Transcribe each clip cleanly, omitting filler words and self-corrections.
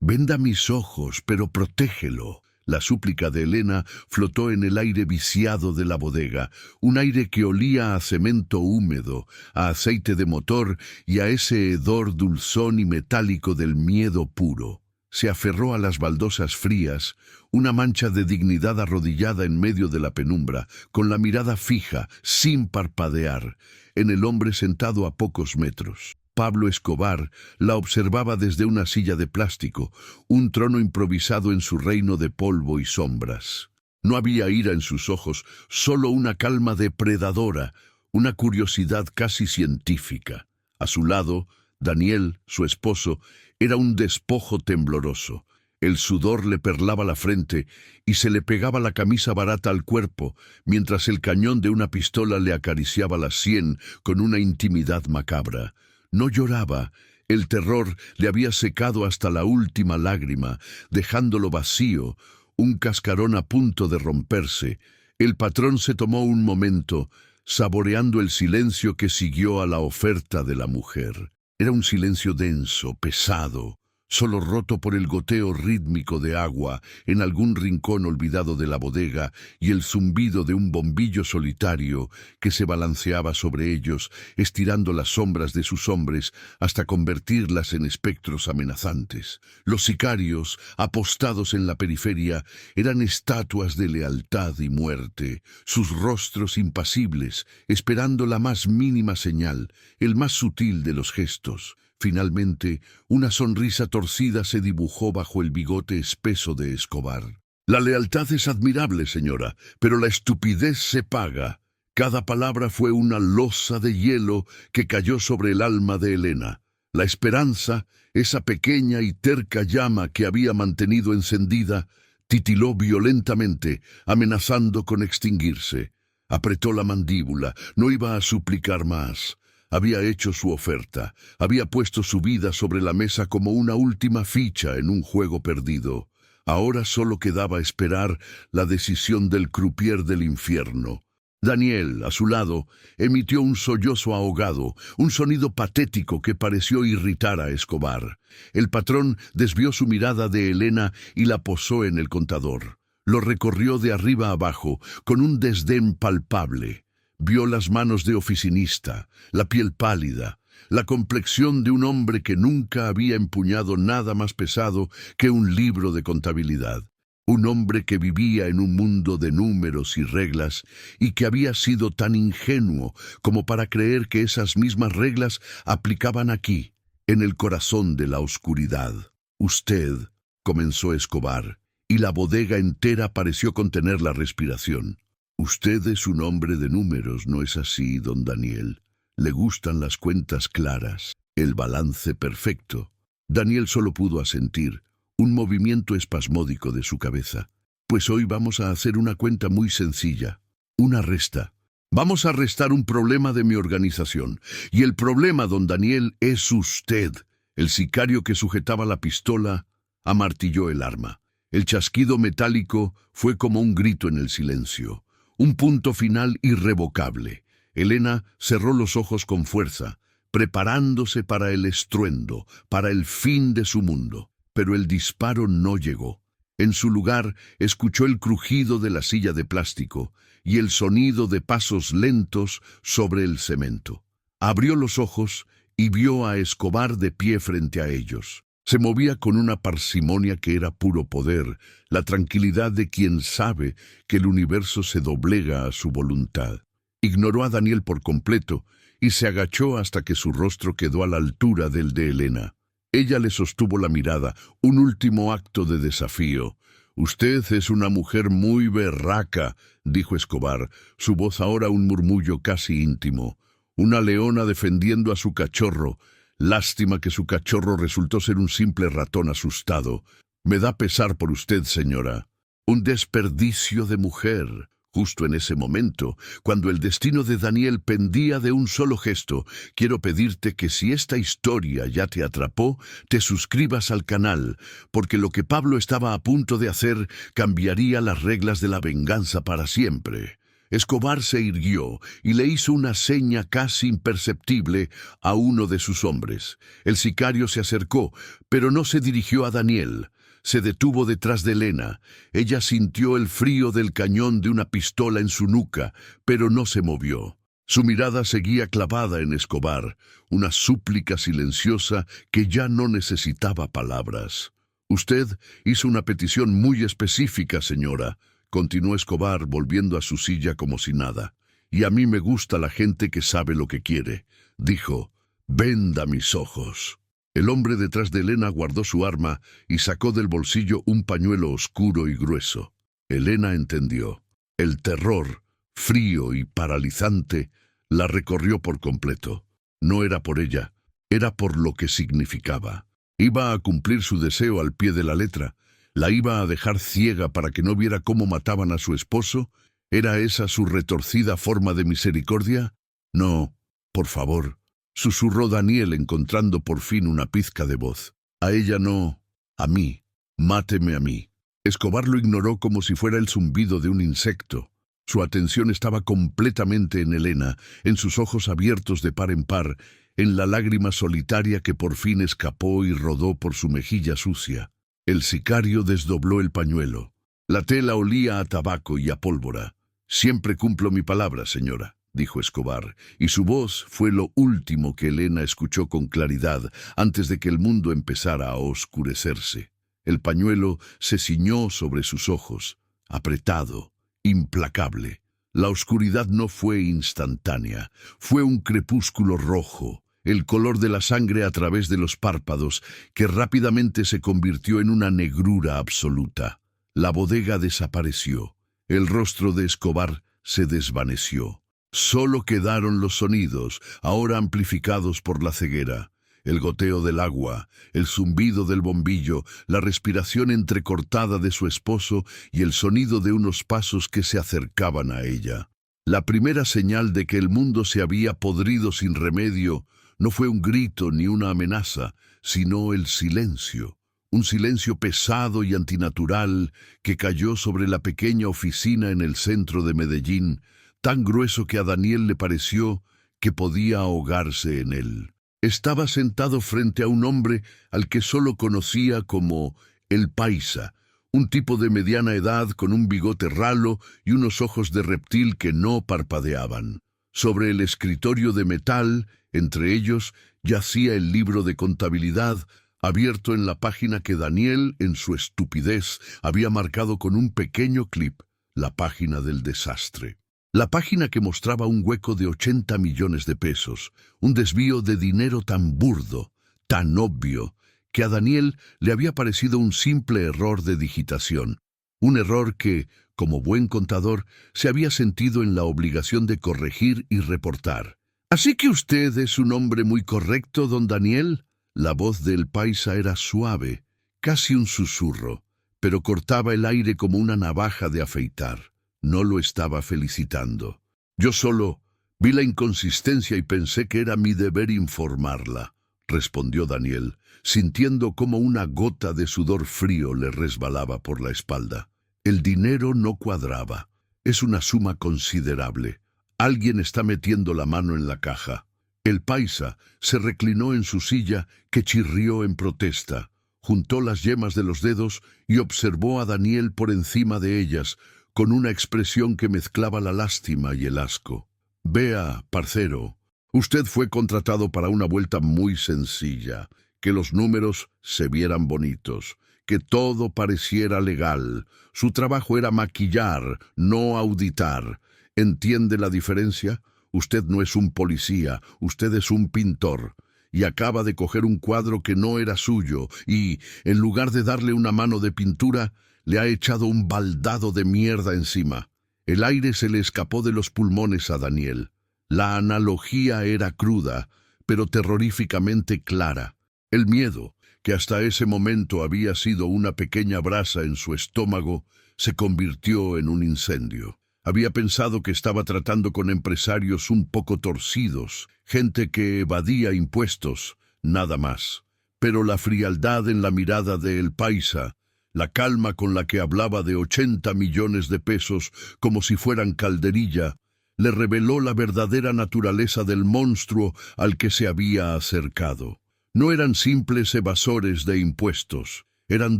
Venda mis ojos, pero protégelo. La súplica de Elena flotó en el aire viciado de la bodega, un aire que olía a cemento húmedo, a aceite de motor y a ese hedor dulzón y metálico del miedo puro. Se aferró a las baldosas frías, una mancha de dignidad arrodillada en medio de la penumbra, con la mirada fija, sin parpadear, en el hombre sentado a pocos metros. Pablo Escobar la observaba desde una silla de plástico, un trono improvisado en su reino de polvo y sombras. No había ira en sus ojos, solo una calma depredadora, una curiosidad casi científica. A su lado, Daniel, su esposo, era un despojo tembloroso. El sudor le perlaba la frente y se le pegaba la camisa barata al cuerpo, mientras el cañón de una pistola le acariciaba la sien con una intimidad macabra. No lloraba, el terror le había secado hasta la última lágrima, dejándolo vacío, un cascarón a punto de romperse. El patrón se tomó un momento, saboreando el silencio que siguió a la oferta de la mujer. Era un silencio denso, pesado, solo roto por el goteo rítmico de agua en algún rincón olvidado de la bodega y el zumbido de un bombillo solitario que se balanceaba sobre ellos, estirando las sombras de sus hombres hasta convertirlas en espectros amenazantes. Los sicarios, apostados en la periferia, eran estatuas de lealtad y muerte, sus rostros impasibles, esperando la más mínima señal, el más sutil de los gestos. Finalmente, una sonrisa torcida se dibujó bajo el bigote espeso de Escobar. La lealtad es admirable, señora, pero la estupidez se paga. Cada palabra fue una losa de hielo que cayó sobre el alma de Elena. La esperanza, esa pequeña y terca llama que había mantenido encendida, titiló violentamente, amenazando con extinguirse. Apretó la mandíbula, no iba a suplicar más. Había hecho su oferta, había puesto su vida sobre la mesa como una última ficha en un juego perdido. Ahora solo quedaba esperar la decisión del croupier del infierno. Daniel, a su lado, emitió un sollozo ahogado, un sonido patético que pareció irritar a Escobar. El patrón desvió su mirada de Elena y la posó en el contador. Lo recorrió de arriba abajo, con un desdén palpable. Vio las manos de oficinista, la piel pálida, la complexión de un hombre que nunca había empuñado nada más pesado que un libro de contabilidad. Un hombre que vivía en un mundo de números y reglas y que había sido tan ingenuo como para creer que esas mismas reglas aplicaban aquí, en el corazón de la oscuridad. Usted, comenzó Escobar, y la bodega entera pareció contener la respiración. Usted es un hombre de números, ¿no es así, don Daniel? Le gustan las cuentas claras, el balance perfecto. Daniel solo pudo asentir, un movimiento espasmódico de su cabeza. Pues hoy vamos a hacer una cuenta muy sencilla, una resta. Vamos a restar un problema de mi organización. Y el problema, don Daniel, es usted. El sicario que sujetaba la pistola amartilló el arma. El chasquido metálico fue como un grito en el silencio. Un punto final irrevocable. Elena cerró los ojos con fuerza, preparándose para el estruendo, para el fin de su mundo. Pero el disparo no llegó. En su lugar, escuchó el crujido de la silla de plástico y el sonido de pasos lentos sobre el cemento. Abrió los ojos y vio a Escobar de pie frente a ellos. Se movía con una parsimonia que era puro poder, la tranquilidad de quien sabe que el universo se doblega a su voluntad. Ignoró a Daniel por completo y se agachó hasta que su rostro quedó a la altura del de Elena. Ella le sostuvo la mirada, un último acto de desafío. «Usted es una mujer muy berraca», dijo Escobar, su voz ahora un murmullo casi íntimo. «Una leona defendiendo a su cachorro. Lástima que su cachorro resultó ser un simple ratón asustado. Me da pesar por usted, señora. Un desperdicio de mujer». Justo en ese momento, cuando el destino de Daniel pendía de un solo gesto, quiero pedirte que si esta historia ya te atrapó, te suscribas al canal, porque lo que Pablo estaba a punto de hacer cambiaría las reglas de la venganza para siempre. Escobar se irguió y le hizo una seña casi imperceptible a uno de sus hombres. El sicario se acercó, pero no se dirigió a Daniel. Se detuvo detrás de Elena. Ella sintió el frío del cañón de una pistola en su nuca, pero no se movió. Su mirada seguía clavada en Escobar, una súplica silenciosa que ya no necesitaba palabras. «Usted hizo una petición muy específica, señora», continuó Escobar volviendo a su silla como si nada. «Y a mí me gusta la gente que sabe lo que quiere», dijo. «Venda mis ojos». El hombre detrás de Elena guardó su arma y sacó del bolsillo un pañuelo oscuro y grueso. Elena entendió. El terror, frío y paralizante, la recorrió por completo. No era por ella, era por lo que significaba. Iba a cumplir su deseo al pie de la letra. ¿La iba a dejar ciega para que no viera cómo mataban a su esposo? ¿Era esa su retorcida forma de misericordia? «No, por favor», susurró Daniel encontrando por fin una pizca de voz. «A ella no, a mí. Máteme a mí». Escobar lo ignoró como si fuera el zumbido de un insecto. Su atención estaba completamente en Elena, en sus ojos abiertos de par en par, en la lágrima solitaria que por fin escapó y rodó por su mejilla sucia. El sicario desdobló el pañuelo. La tela olía a tabaco y a pólvora. «Siempre cumplo mi palabra, señora», dijo Escobar, y su voz fue lo último que Elena escuchó con claridad antes de que el mundo empezara a oscurecerse. El pañuelo se ciñó sobre sus ojos, apretado, implacable. La oscuridad no fue instantánea, fue un crepúsculo rojo, el color de la sangre a través de los párpados, que rápidamente se convirtió en una negrura absoluta. La bodega desapareció. El rostro de Escobar se desvaneció. Solo quedaron los sonidos, ahora amplificados por la ceguera. El goteo del agua, el zumbido del bombillo, la respiración entrecortada de su esposo y el sonido de unos pasos que se acercaban a ella. La primera señal de que el mundo se había podrido sin remedio no fue un grito ni una amenaza, sino el silencio. Un silencio pesado y antinatural que cayó sobre la pequeña oficina en el centro de Medellín, tan grueso que a Daniel le pareció que podía ahogarse en él. Estaba sentado frente a un hombre al que solo conocía como el Paisa, un tipo de mediana edad con un bigote ralo y unos ojos de reptil que no parpadeaban. Sobre el escritorio de metal, entre ellos, yacía el libro de contabilidad, abierto en la página que Daniel, en su estupidez, había marcado con un pequeño clip, la página del desastre. La página que mostraba un hueco de 80 millones de pesos, un desvío de dinero tan burdo, tan obvio, que a Daniel le había parecido un simple error de digitación, un error que, como buen contador, se había sentido en la obligación de corregir y reportar. «¿Así que usted es un hombre muy correcto, don Daniel?» La voz del Paisa era suave, casi un susurro, pero cortaba el aire como una navaja de afeitar. No lo estaba felicitando. «Yo solo vi la inconsistencia y pensé que era mi deber informarla», respondió Daniel, sintiendo como una gota de sudor frío le resbalaba por la espalda. «El dinero no cuadraba. Es una suma considerable. Alguien está metiendo la mano en la caja». El Paisa se reclinó en su silla, que chirrió en protesta, juntó las yemas de los dedos y observó a Daniel por encima de ellas, con una expresión que mezclaba la lástima y el asco. «Vea, parcero, usted fue contratado para una vuelta muy sencilla, que los números se vieran bonitos, que todo pareciera legal. Su trabajo era maquillar, no auditar. ¿Entiende la diferencia? Usted no es un policía, usted es un pintor, y acaba de coger un cuadro que no era suyo y, en lugar de darle una mano de pintura, le ha echado un baldado de mierda encima». El aire se le escapó de los pulmones a Daniel. La analogía era cruda, pero terroríficamente clara. El miedo, que hasta ese momento había sido una pequeña brasa en su estómago, se convirtió en un incendio. Había pensado que estaba tratando con empresarios un poco torcidos, gente que evadía impuestos, nada más. Pero la frialdad en la mirada de El Paisa La calma con la que hablaba de 80 millones de pesos como si fueran calderilla, le reveló la verdadera naturaleza del monstruo al que se había acercado. No eran simples evasores de impuestos, eran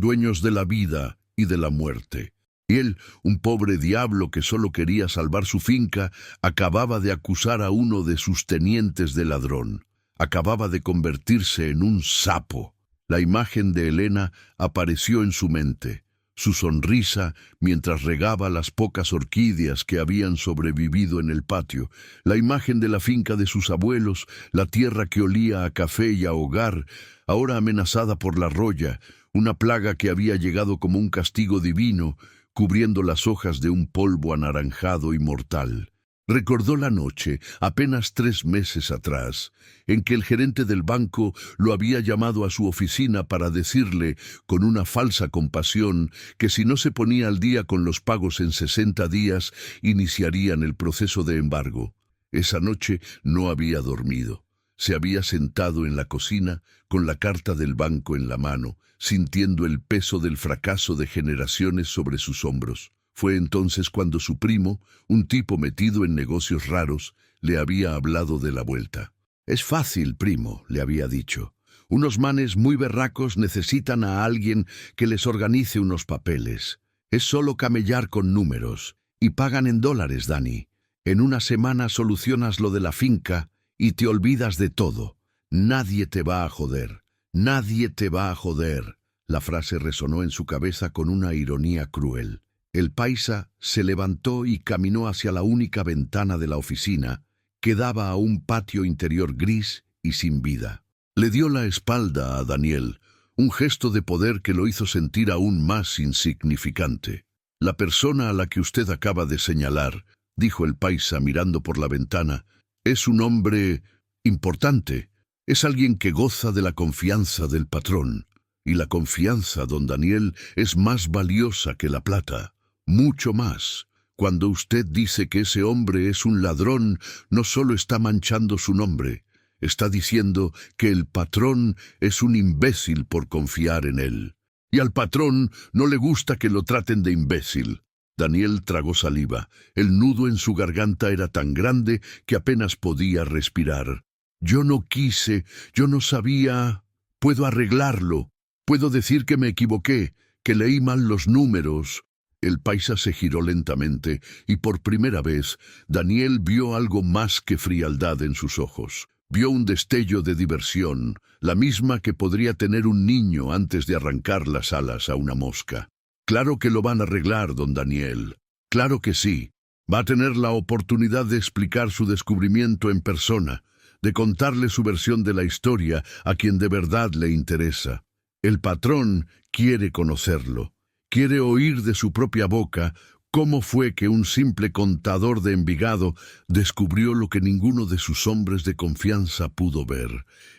dueños de la vida y de la muerte. Y él, un pobre diablo que solo quería salvar su finca, acababa de acusar a uno de sus tenientes de ladrón. Acababa de convertirse en un sapo. La imagen de Elena apareció en su mente. Su sonrisa mientras regaba las pocas orquídeas que habían sobrevivido en el patio, la imagen de la finca de sus abuelos, la tierra que olía a café y a hogar, ahora amenazada por la roya, una plaga que había llegado como un castigo divino, cubriendo las hojas de un polvo anaranjado y mortal. Recordó la noche, apenas 3 meses atrás, en que el gerente del banco lo había llamado a su oficina para decirle, con una falsa compasión, que si no se ponía al día con los pagos en 60 días, iniciarían el proceso de embargo. Esa noche no había dormido. Se había sentado en la cocina, con la carta del banco en la mano, sintiendo el peso del fracaso de generaciones sobre sus hombros. Fue entonces cuando su primo, un tipo metido en negocios raros, le había hablado de la vuelta. «Es fácil, primo», le había dicho. «Unos manes muy berracos necesitan a alguien que les organice unos papeles. Es solo camellar con números. Y pagan en dólares, Dani. En una semana solucionas lo de la finca y te olvidas de todo. Nadie te va a joder. Nadie te va a joder». La frase resonó en su cabeza con una ironía cruel. El paisa se levantó y caminó hacia la única ventana de la oficina, que daba a un patio interior gris y sin vida. Le dio la espalda a Daniel, un gesto de poder que lo hizo sentir aún más insignificante. «La persona a la que usted acaba de señalar», dijo el paisa mirando por la ventana, «es un hombre importante. Es alguien que goza de la confianza del patrón. Y la confianza, don Daniel, es más valiosa que la plata. Mucho más. Cuando usted dice que ese hombre es un ladrón, no solo está manchando su nombre, está diciendo que el patrón es un imbécil por confiar en él. Y al patrón no le gusta que lo traten de imbécil». Daniel tragó saliva. El nudo en su garganta era tan grande que apenas podía respirar. «Yo no quise, yo no sabía. Puedo arreglarlo. Puedo decir que me equivoqué, que leí mal los números». El paisa se giró lentamente y por primera vez Daniel vio algo más que frialdad en sus ojos. Vio un destello de diversión, la misma que podría tener un niño antes de arrancar las alas a una mosca. «Claro que lo van a arreglar, don Daniel. Claro que sí. Va a tener la oportunidad de explicar su descubrimiento en persona, de contarle su versión de la historia a quien de verdad le interesa. El patrón quiere conocerlo. Quiere oír de su propia boca cómo fue que un simple contador de Envigado descubrió lo que ninguno de sus hombres de confianza pudo ver.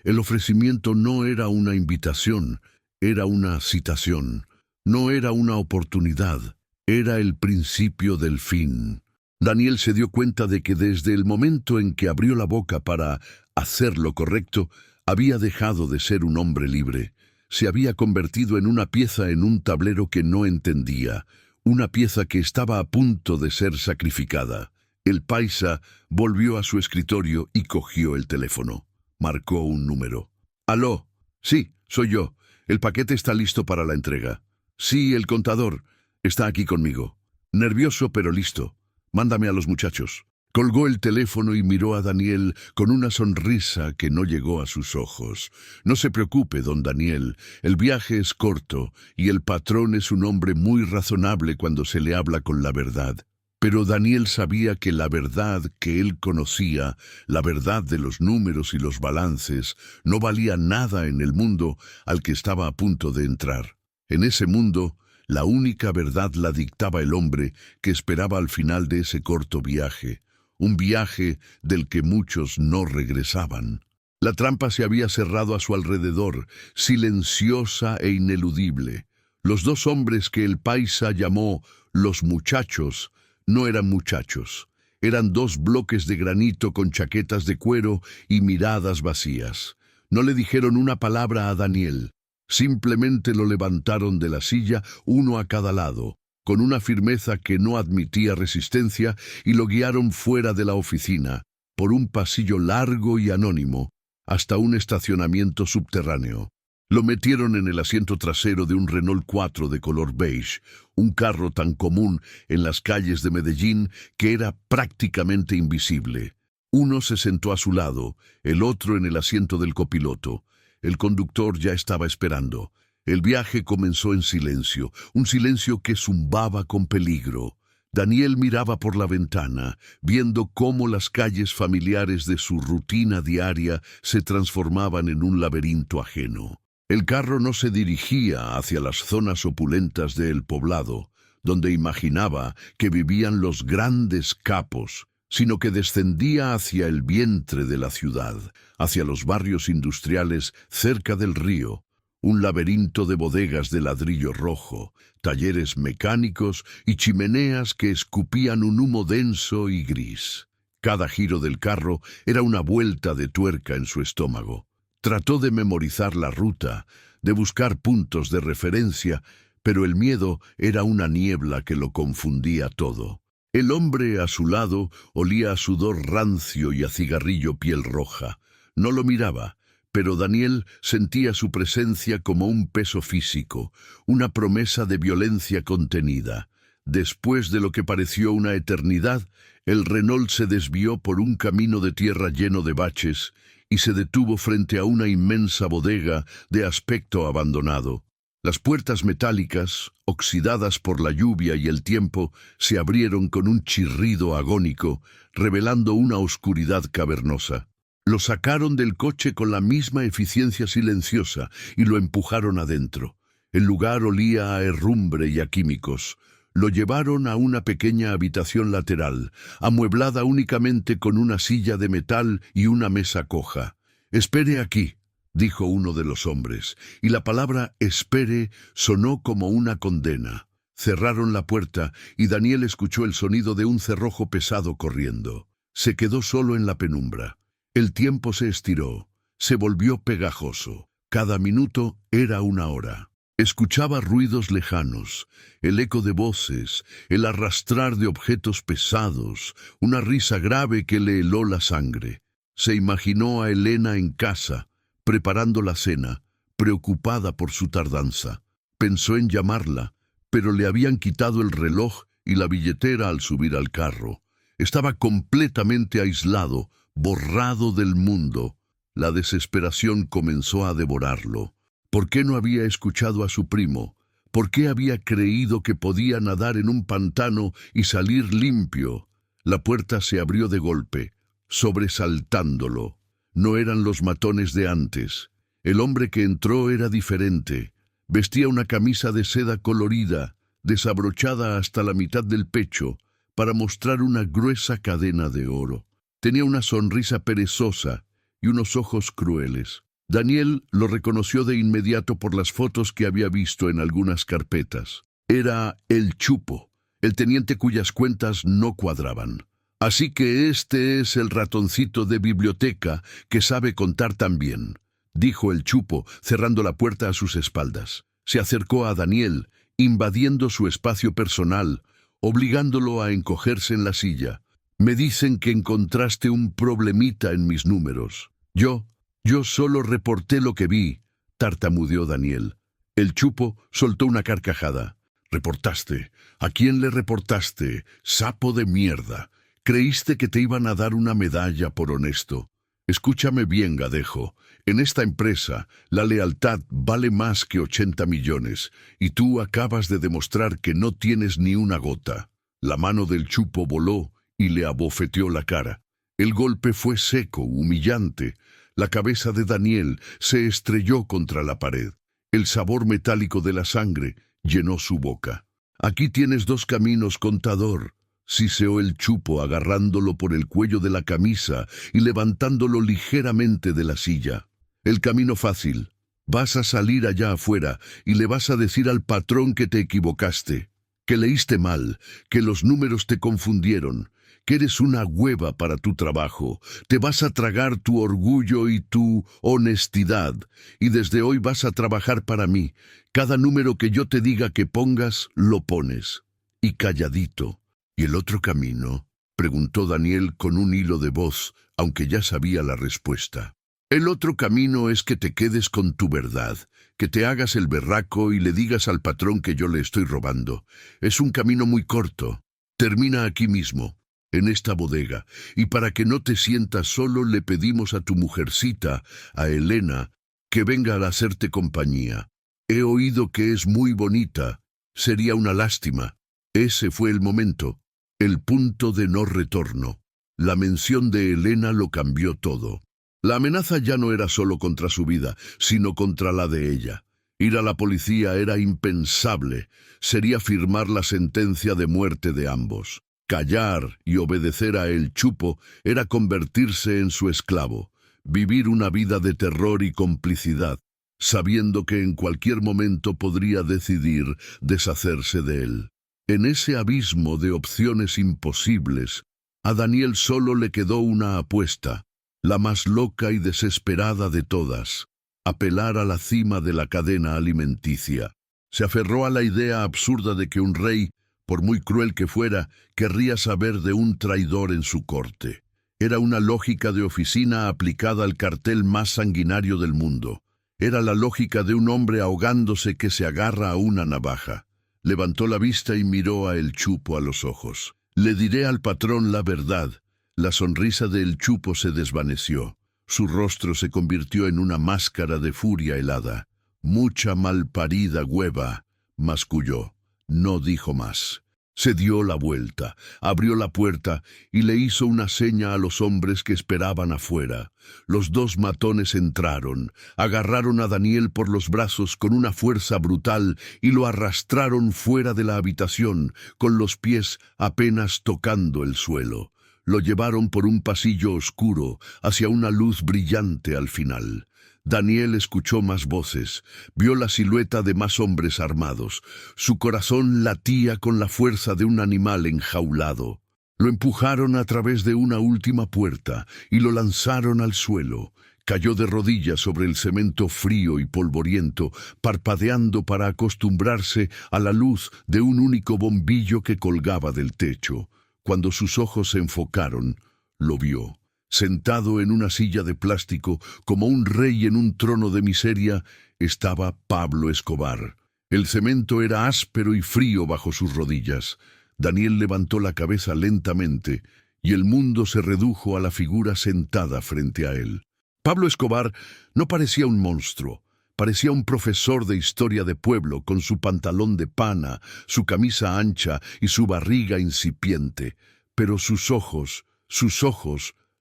El ofrecimiento no era una invitación, era una citación. No era una oportunidad, era el principio del fin. Daniel se dio cuenta de que desde el momento en que abrió la boca para hacer lo correcto, había dejado de ser un hombre libre. Se había convertido en una pieza en un tablero que no entendía, una pieza que estaba a punto de ser sacrificada. El paisa volvió a su escritorio y cogió el teléfono. Marcó un número. «Aló. Sí, soy yo. El paquete está listo para la entrega». «Sí, el contador. Está aquí conmigo. Nervioso pero listo. Mándame a los muchachos». Colgó el teléfono y miró a Daniel con una sonrisa que no llegó a sus ojos. «No se preocupe, don Daniel. El viaje es corto y el patrón es un hombre muy razonable cuando se le habla con la verdad». Pero Daniel sabía que la verdad que él conocía, la verdad de los números y los balances, no valía nada en el mundo al que estaba a punto de entrar. En ese mundo, la única verdad la dictaba el hombre que esperaba al final de ese corto viaje, un viaje del que muchos no regresaban. La trampa se había cerrado a su alrededor, silenciosa e ineludible. Los 2 hombres que el paisa llamó los muchachos no eran muchachos. Eran 2 bloques de granito con chaquetas de cuero y miradas vacías. No le dijeron una palabra a Daniel. Simplemente lo levantaron de la silla, uno a cada lado, con una firmeza que no admitía resistencia, y lo guiaron fuera de la oficina, por un pasillo largo y anónimo, hasta un estacionamiento subterráneo. Lo metieron en el asiento trasero de un Renault 4 de color beige, un carro tan común en las calles de Medellín que era prácticamente invisible. Uno se sentó a su lado, el otro en el asiento del copiloto. El conductor ya estaba esperando. El viaje comenzó en silencio, un silencio que zumbaba con peligro. Daniel miraba por la ventana, viendo cómo las calles familiares de su rutina diaria se transformaban en un laberinto ajeno. El carro no se dirigía hacia las zonas opulentas del poblado, donde imaginaba que vivían los grandes capos, sino que descendía hacia el vientre de la ciudad, hacia los barrios industriales cerca del río, un laberinto de bodegas de ladrillo rojo, talleres mecánicos y chimeneas que escupían un humo denso y gris. Cada giro del carro era una vuelta de tuerca en su estómago. Trató de memorizar la ruta, de buscar puntos de referencia, pero el miedo era una niebla que lo confundía todo. El hombre a su lado olía a sudor rancio y a cigarrillo piel roja. No lo miraba, pero Daniel sentía su presencia como un peso físico, una promesa de violencia contenida. Después de lo que pareció una eternidad, el Renault se desvió por un camino de tierra lleno de baches y se detuvo frente a una inmensa bodega de aspecto abandonado. Las puertas metálicas, oxidadas por la lluvia y el tiempo, se abrieron con un chirrido agónico, revelando una oscuridad cavernosa. Lo sacaron del coche con la misma eficiencia silenciosa y lo empujaron adentro. El lugar olía a herrumbre y a químicos. Lo llevaron a una pequeña habitación lateral, amueblada únicamente con una silla de metal y una mesa coja. «Espere aquí», dijo uno de los hombres, y la palabra «espere» sonó como una condena. Cerraron la puerta y Daniel escuchó el sonido de un cerrojo pesado corriendo. Se quedó solo en la penumbra. El tiempo se estiró, se volvió pegajoso. Cada minuto era una hora. Escuchaba ruidos lejanos, el eco de voces, el arrastrar de objetos pesados, una risa grave que le heló la sangre. Se imaginó a Elena en casa, preparando la cena, preocupada por su tardanza. Pensó en llamarla, pero le habían quitado el reloj y la billetera al subir al carro. Estaba completamente aislado, borrado del mundo. La desesperación comenzó a devorarlo. ¿Por qué no había escuchado a su primo? ¿Por qué había creído que podía nadar en un pantano y salir limpio? La puerta se abrió de golpe, sobresaltándolo. No eran los matones de antes. El hombre que entró era diferente. Vestía una camisa de seda colorida, desabrochada hasta la mitad del pecho, para mostrar una gruesa cadena de oro. Tenía una sonrisa perezosa y unos ojos crueles. Daniel lo reconoció de inmediato por las fotos que había visto en algunas carpetas. Era el Chupo, el teniente cuyas cuentas no cuadraban. Así que este es el ratoncito de biblioteca que sabe contar tan bien, dijo el Chupo, cerrando la puerta a sus espaldas. Se acercó a Daniel, invadiendo su espacio personal, obligándolo a encogerse en la silla. Me dicen que encontraste un problemita en mis números. Yo solo reporté lo que vi, tartamudeó Daniel. El Chupo soltó una carcajada. ¿Reportaste? ¿A quién le reportaste? Sapo de mierda. Creíste que te iban a dar una medalla por honesto. Escúchame bien, Gadejo. En esta empresa, la lealtad vale más que 80 millones, y tú acabas de demostrar que no tienes ni una gota. La mano del Chupo voló y le abofeteó la cara. El golpe fue seco, humillante. La cabeza de Daniel se estrelló contra la pared. El sabor metálico de la sangre llenó su boca. Aquí tienes dos caminos, contador, siseó el Chupo agarrándolo por el cuello de la camisa y levantándolo ligeramente de la silla. El camino fácil. Vas a salir allá afuera y le vas a decir al patrón que te equivocaste, que leíste mal, que los números te confundieron, que eres una hueva para tu trabajo. Te vas a tragar tu orgullo y tu honestidad, y desde hoy vas a trabajar para mí. Cada número que yo te diga que pongas, lo pones. Y calladito. ¿Y el otro camino?, preguntó Daniel con un hilo de voz, aunque ya sabía la respuesta. El otro camino es que te quedes con tu verdad, que te hagas el berraco y le digas al patrón que yo le estoy robando. Es un camino muy corto. Termina aquí mismo, en esta bodega, y para que no te sientas solo le pedimos a tu mujercita, a Elena, que venga a hacerte compañía. He oído que es muy bonita. Sería una lástima. Ese fue el momento, el punto de no retorno. La mención de Elena lo cambió todo. La amenaza ya no era solo contra su vida, sino contra la de ella. Ir a la policía era impensable. Sería firmar la sentencia de muerte de ambos. Callar y obedecer a El Chupo era convertirse en su esclavo, vivir una vida de terror y complicidad, sabiendo que en cualquier momento podría decidir deshacerse de él. En ese abismo de opciones imposibles, a Daniel solo le quedó una apuesta, la más loca y desesperada de todas: apelar a la cima de la cadena alimenticia. Se aferró a la idea absurda de que un rey, por muy cruel que fuera, querría saber de un traidor en su corte. Era una lógica de oficina aplicada al cartel más sanguinario del mundo. Era la lógica de un hombre ahogándose que se agarra a una navaja. Levantó la vista y miró a El Chupo a los ojos. Le diré al patrón la verdad. La sonrisa de El Chupo se desvaneció. Su rostro se convirtió en una máscara de furia helada. Mucha malparida hueva, masculló. No dijo más. Se dio la vuelta, abrió la puerta y le hizo una seña a los hombres que esperaban afuera. Los dos matones entraron, agarraron a Daniel por los brazos con una fuerza brutal y lo arrastraron fuera de la habitación, con los pies apenas tocando el suelo. Lo llevaron por un pasillo oscuro, hacia una luz brillante al final. Daniel escuchó más voces, vio la silueta de más hombres armados. Su corazón latía con la fuerza de un animal enjaulado. Lo empujaron a través de una última puerta y lo lanzaron al suelo. Cayó de rodillas sobre el cemento frío y polvoriento, parpadeando para acostumbrarse a la luz de un único bombillo que colgaba del techo. Cuando sus ojos se enfocaron, lo vio. Sentado en una silla de plástico, como un rey en un trono de miseria, estaba Pablo Escobar. El cemento era áspero y frío bajo sus rodillas. Daniel levantó la cabeza lentamente, y el mundo se redujo a la figura sentada frente a él. Pablo Escobar no parecía un monstruo. Parecía un profesor de historia de pueblo, con su pantalón de pana, su camisa ancha y su barriga incipiente. Pero sus ojos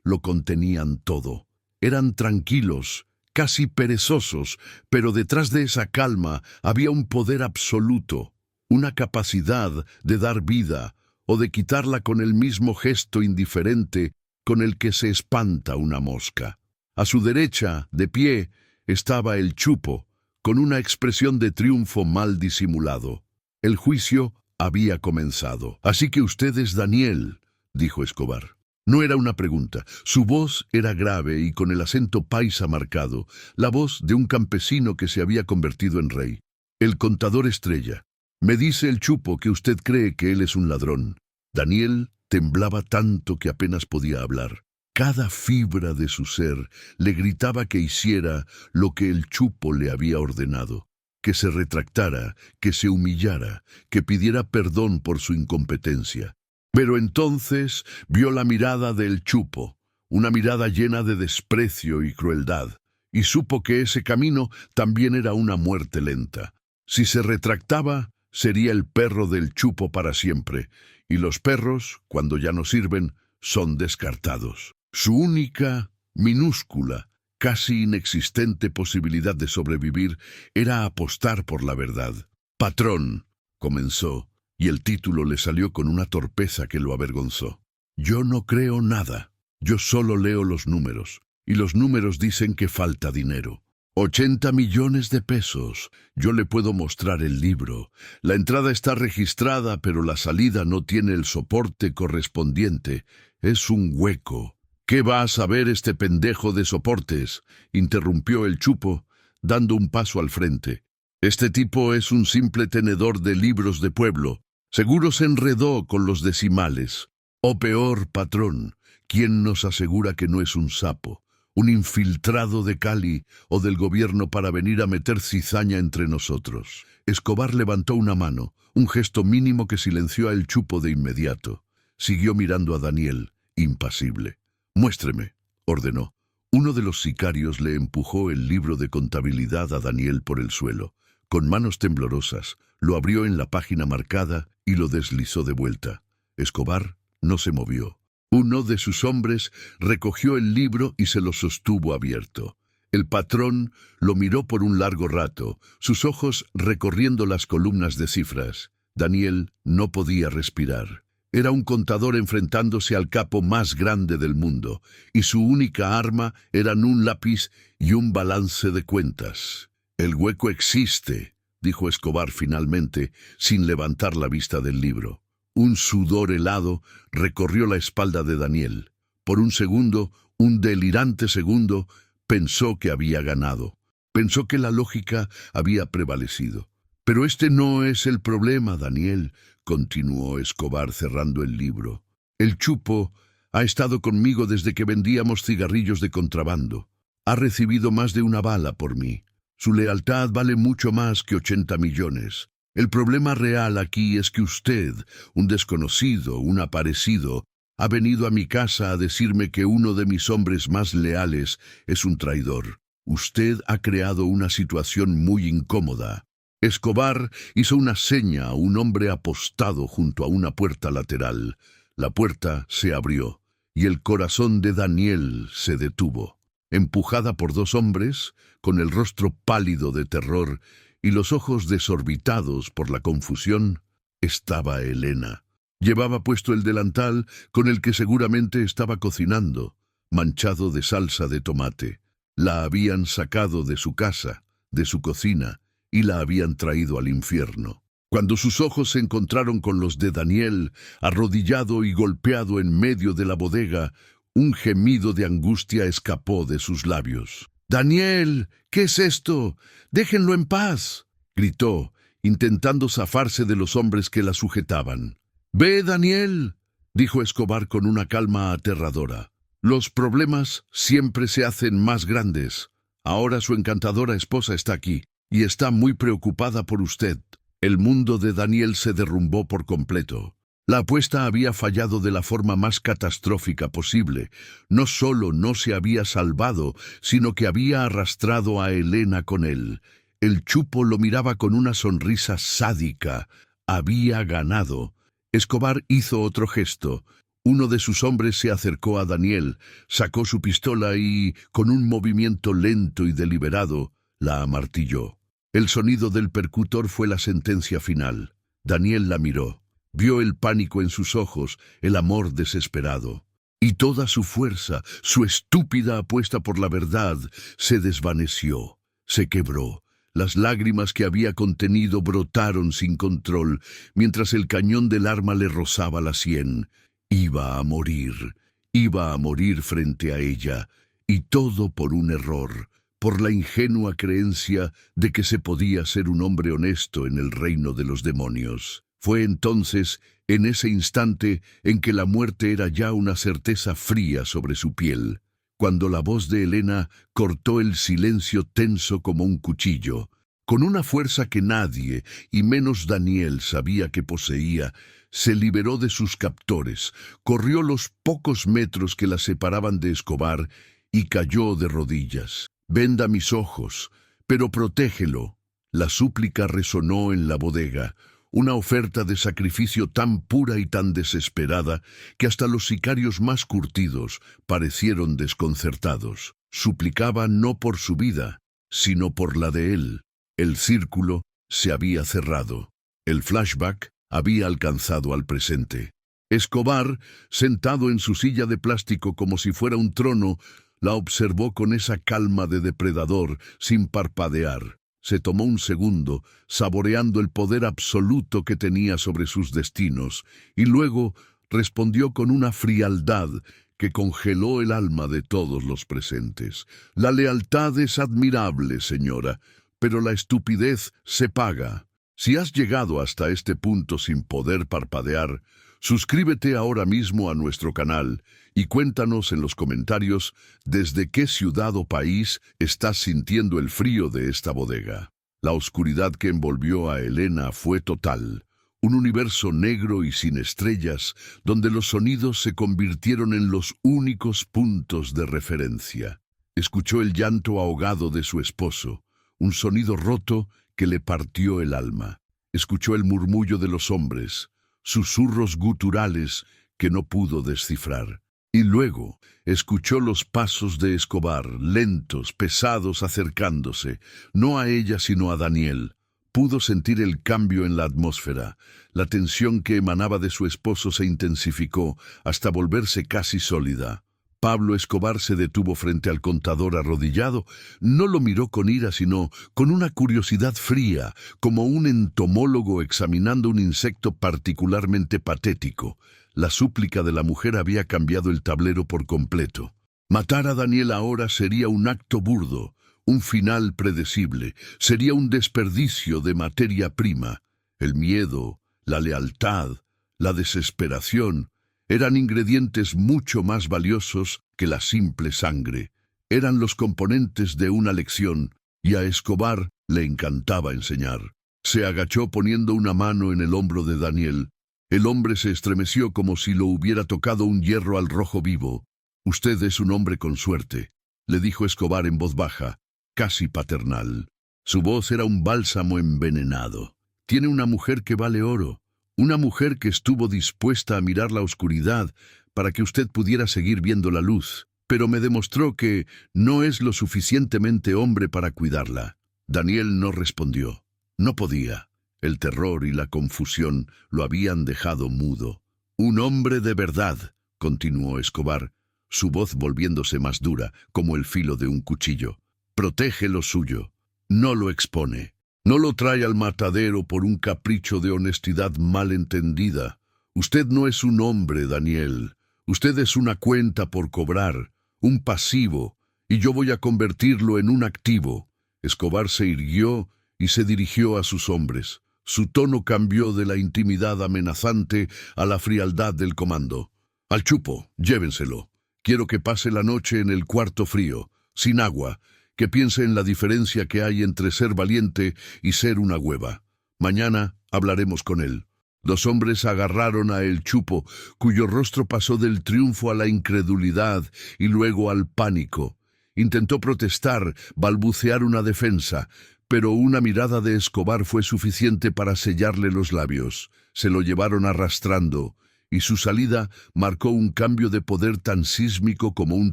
lo contenían todo. Eran tranquilos, casi perezosos, pero detrás de esa calma había un poder absoluto, una capacidad de dar vida o de quitarla con el mismo gesto indiferente con el que se espanta una mosca. A su derecha, de pie, estaba El Chupo, con una expresión de triunfo mal disimulado. El juicio había comenzado. «Así que usted es Daniel», dijo Escobar. No era una pregunta. Su voz era grave y con el acento paisa marcado, la voz de un campesino que se había convertido en rey. «El contador estrella. Me dice El Chupo que usted cree que él es un ladrón». Daniel temblaba tanto que apenas podía hablar. Cada fibra de su ser le gritaba que hiciera lo que El Chupo le había ordenado, que se retractara, que se humillara, que pidiera perdón por su incompetencia. Pero entonces vio la mirada de El Chupo, una mirada llena de desprecio y crueldad, y supo que ese camino también era una muerte lenta. Si se retractaba, sería el perro del Chupo para siempre, y los perros, cuando ya no sirven, son descartados. Su única, minúscula, casi inexistente posibilidad de sobrevivir era apostar por la verdad. «Patrón», comenzó, y el título le salió con una torpeza que lo avergonzó. «Yo no creo nada. Yo solo leo los números, y los números dicen que falta dinero. 80 millones de pesos. Yo le puedo mostrar el libro. La entrada está registrada, pero la salida no tiene el soporte correspondiente. Es un hueco. ¿Qué va a saber este pendejo de soportes?, interrumpió el Chupo, dando un paso al frente. Este tipo es un simple tenedor de libros de pueblo. Seguro se enredó con los decimales. O peor, patrón, ¿quién nos asegura que no es un sapo, un infiltrado de Cali o del gobierno para venir a meter cizaña entre nosotros? Escobar levantó una mano, un gesto mínimo que silenció a el Chupo de inmediato. Siguió mirando a Daniel, impasible. «Muéstreme», ordenó. Uno de los sicarios le empujó el libro de contabilidad a Daniel por el suelo. Con manos temblorosas, lo abrió en la página marcada y lo deslizó de vuelta. Escobar no se movió. Uno de sus hombres recogió el libro y se lo sostuvo abierto. El patrón lo miró por un largo rato, sus ojos recorriendo las columnas de cifras. Daniel no podía respirar. Era un contador enfrentándose al capo más grande del mundo, y su única arma eran un lápiz y un balance de cuentas. «El hueco existe», dijo Escobar finalmente, sin levantar la vista del libro. Un sudor helado recorrió la espalda de Daniel. Por un segundo, un delirante segundo, pensó que había ganado. Pensó que la lógica había prevalecido. «Pero este no es el problema, Daniel», continuó Escobar cerrando el libro. «El Chupo ha estado conmigo desde que vendíamos cigarrillos de contrabando. Ha recibido más de una bala por mí. Su lealtad vale mucho más que 80 millones. El problema real aquí es que usted, un desconocido, un aparecido, ha venido a mi casa a decirme que uno de mis hombres más leales es un traidor. Usted ha creado una situación muy incómoda». Escobar hizo una seña a un hombre apostado junto a una puerta lateral. La puerta se abrió, y el corazón de Daniel se detuvo. Empujada por dos hombres, con el rostro pálido de terror y los ojos desorbitados por la confusión, estaba Elena. Llevaba puesto el delantal con el que seguramente estaba cocinando, manchado de salsa de tomate. La habían sacado de su casa, de su cocina, y la habían traído al infierno. Cuando sus ojos se encontraron con los de Daniel, arrodillado y golpeado en medio de la bodega, un gemido de angustia escapó de sus labios. «Daniel, ¿qué es esto? Déjenlo en paz», gritó, intentando zafarse de los hombres que la sujetaban. «Ve, Daniel», dijo Escobar con una calma aterradora. «Los problemas siempre se hacen más grandes. Ahora su encantadora esposa está aquí y está muy preocupada por usted». El mundo de Daniel se derrumbó por completo. La apuesta había fallado de la forma más catastrófica posible. No solo no se había salvado, sino que había arrastrado a Elena con él. El Chupo lo miraba con una sonrisa sádica. Había ganado. Escobar hizo otro gesto. Uno de sus hombres se acercó a Daniel, sacó su pistola y, con un movimiento lento y deliberado, la amartilló. El sonido del percutor fue la sentencia final. Daniel la miró. Vio el pánico en sus ojos, el amor desesperado. Y toda su fuerza, su estúpida apuesta por la verdad, se desvaneció, se quebró. Las lágrimas que había contenido brotaron sin control, mientras el cañón del arma le rozaba la sien. Iba a morir frente a ella, y todo por un error, por la ingenua creencia de que se podía ser un hombre honesto en el reino de los demonios. Fue entonces, en ese instante, en que la muerte era ya una certeza fría sobre su piel, cuando la voz de Elena cortó el silencio tenso como un cuchillo. Con una fuerza que nadie, y menos Daniel, sabía que poseía, se liberó de sus captores, corrió los pocos metros que la separaban de Escobar y cayó de rodillas. «Venda mis ojos, pero protégelo». La súplica resonó en la bodega, una oferta de sacrificio tan pura y tan desesperada que hasta los sicarios más curtidos parecieron desconcertados. Suplicaba no por su vida, sino por la de él. El círculo se había cerrado. El flashback había alcanzado al presente. Escobar, sentado en su silla de plástico como si fuera un trono, La observó con esa calma de depredador, sin parpadear. Se tomó un segundo, saboreando el poder absoluto que tenía sobre sus destinos, y luego respondió con una frialdad que congeló el alma de todos los presentes. La lealtad es admirable, señora, pero la estupidez se paga. Si has llegado hasta este punto sin poder parpadear, suscríbete ahora mismo a nuestro canal y cuéntanos en los comentarios desde qué ciudad o país estás sintiendo el frío de esta bodega. La oscuridad que envolvió a Elena fue total. Un universo negro y sin estrellas, donde los sonidos se convirtieron en los únicos puntos de referencia. Escuchó el llanto ahogado de su esposo, un sonido roto que le partió el alma. Escuchó el murmullo de los hombres, susurros guturales que no pudo descifrar. Y luego escuchó los pasos de Escobar, lentos, pesados, acercándose, no a ella sino a Daniel. Pudo sentir el cambio en la atmósfera. La tensión que emanaba de su esposo se intensificó hasta volverse casi sólida. Pablo Escobar se detuvo frente al contador arrodillado. No lo miró con ira, sino con una curiosidad fría, como un entomólogo examinando un insecto particularmente patético. La súplica de la mujer había cambiado el tablero por completo. Matar a Daniel ahora sería un acto burdo, un final predecible, sería un desperdicio de materia prima. El miedo, la lealtad, la desesperación eran ingredientes mucho más valiosos que la simple sangre. Eran los componentes de una lección, y a Escobar le encantaba enseñar. Se agachó poniendo una mano en el hombro de Daniel. El hombre se estremeció como si lo hubiera tocado un hierro al rojo vivo. «Usted es un hombre con suerte», le dijo Escobar en voz baja, casi paternal. Su voz era un bálsamo envenenado. «Tiene una mujer que vale oro, una mujer que estuvo dispuesta a mirar la oscuridad para que usted pudiera seguir viendo la luz, pero me demostró que no es lo suficientemente hombre para cuidarla». Daniel no respondió. No podía. El terror y la confusión lo habían dejado mudo. «Un hombre de verdad», continuó Escobar, su voz volviéndose más dura, como el filo de un cuchillo. «Protege lo suyo. No lo expone. No lo trae al matadero por un capricho de honestidad mal entendida. Usted no es un hombre, Daniel. Usted es una cuenta por cobrar, un pasivo, y yo voy a convertirlo en un activo». Escobar se irguió y se dirigió a sus hombres. Su tono cambió de la intimidad amenazante a la frialdad del comando. «Al chupo, llévenselo. Quiero que pase la noche en el cuarto frío, sin agua, que piense en la diferencia que hay entre ser valiente y ser una hueva. Mañana hablaremos con él». Los hombres agarraron a El Chupo, cuyo rostro pasó del triunfo a la incredulidad y luego al pánico. Intentó protestar, balbucear una defensa, pero una mirada de Escobar fue suficiente para sellarle los labios. Se lo llevaron arrastrando, y su salida marcó un cambio de poder tan sísmico como un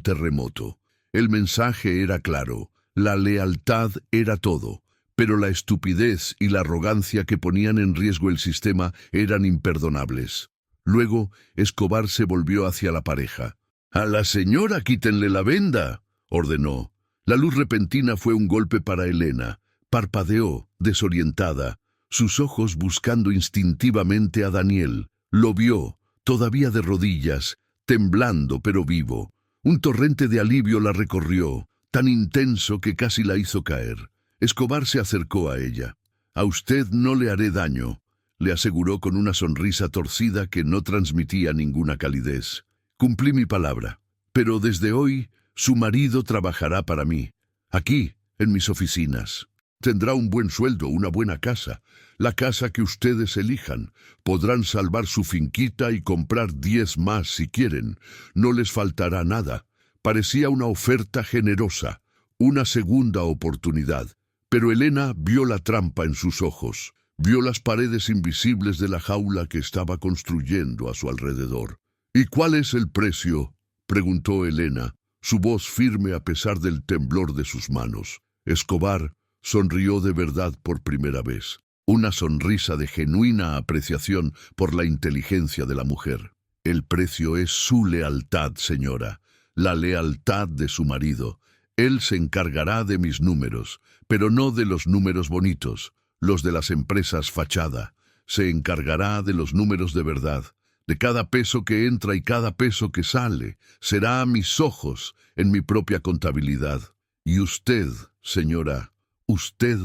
terremoto. El mensaje era claro. La lealtad era todo, pero la estupidez y la arrogancia que ponían en riesgo el sistema eran imperdonables. Luego, Escobar se volvió hacia la pareja. «A la señora quítenle la venda», ordenó. La luz repentina fue un golpe para Elena. Parpadeó, desorientada, sus ojos buscando instintivamente a Daniel. Lo vio, todavía de rodillas, temblando pero vivo. Un torrente de alivio la recorrió, tan intenso que casi la hizo caer. Escobar se acercó a ella. «A usted no le haré daño», le aseguró con una sonrisa torcida que no transmitía ninguna calidez. «Cumplí mi palabra, pero desde hoy su marido trabajará para mí, aquí, en mis oficinas. Tendrá un buen sueldo, una buena casa, la casa que ustedes elijan. Podrán salvar su finquita y comprar 10 más si quieren. No les faltará nada». Parecía una oferta generosa, una segunda oportunidad. Pero Elena vio la trampa en sus ojos, vio las paredes invisibles de la jaula que estaba construyendo a su alrededor. «¿Y cuál es el precio?», preguntó Elena, su voz firme a pesar del temblor de sus manos. Escobar sonrió de verdad por primera vez, una sonrisa de genuina apreciación por la inteligencia de la mujer. «El precio es su lealtad, señora. la lealtad de su marido. Él se encargará de mis números, pero no de los números bonitos, los de las empresas fachada. Se encargará de los números de verdad, de cada peso que entra y cada peso que sale. Será a mis ojos en mi propia contabilidad. Y usted, señora, usted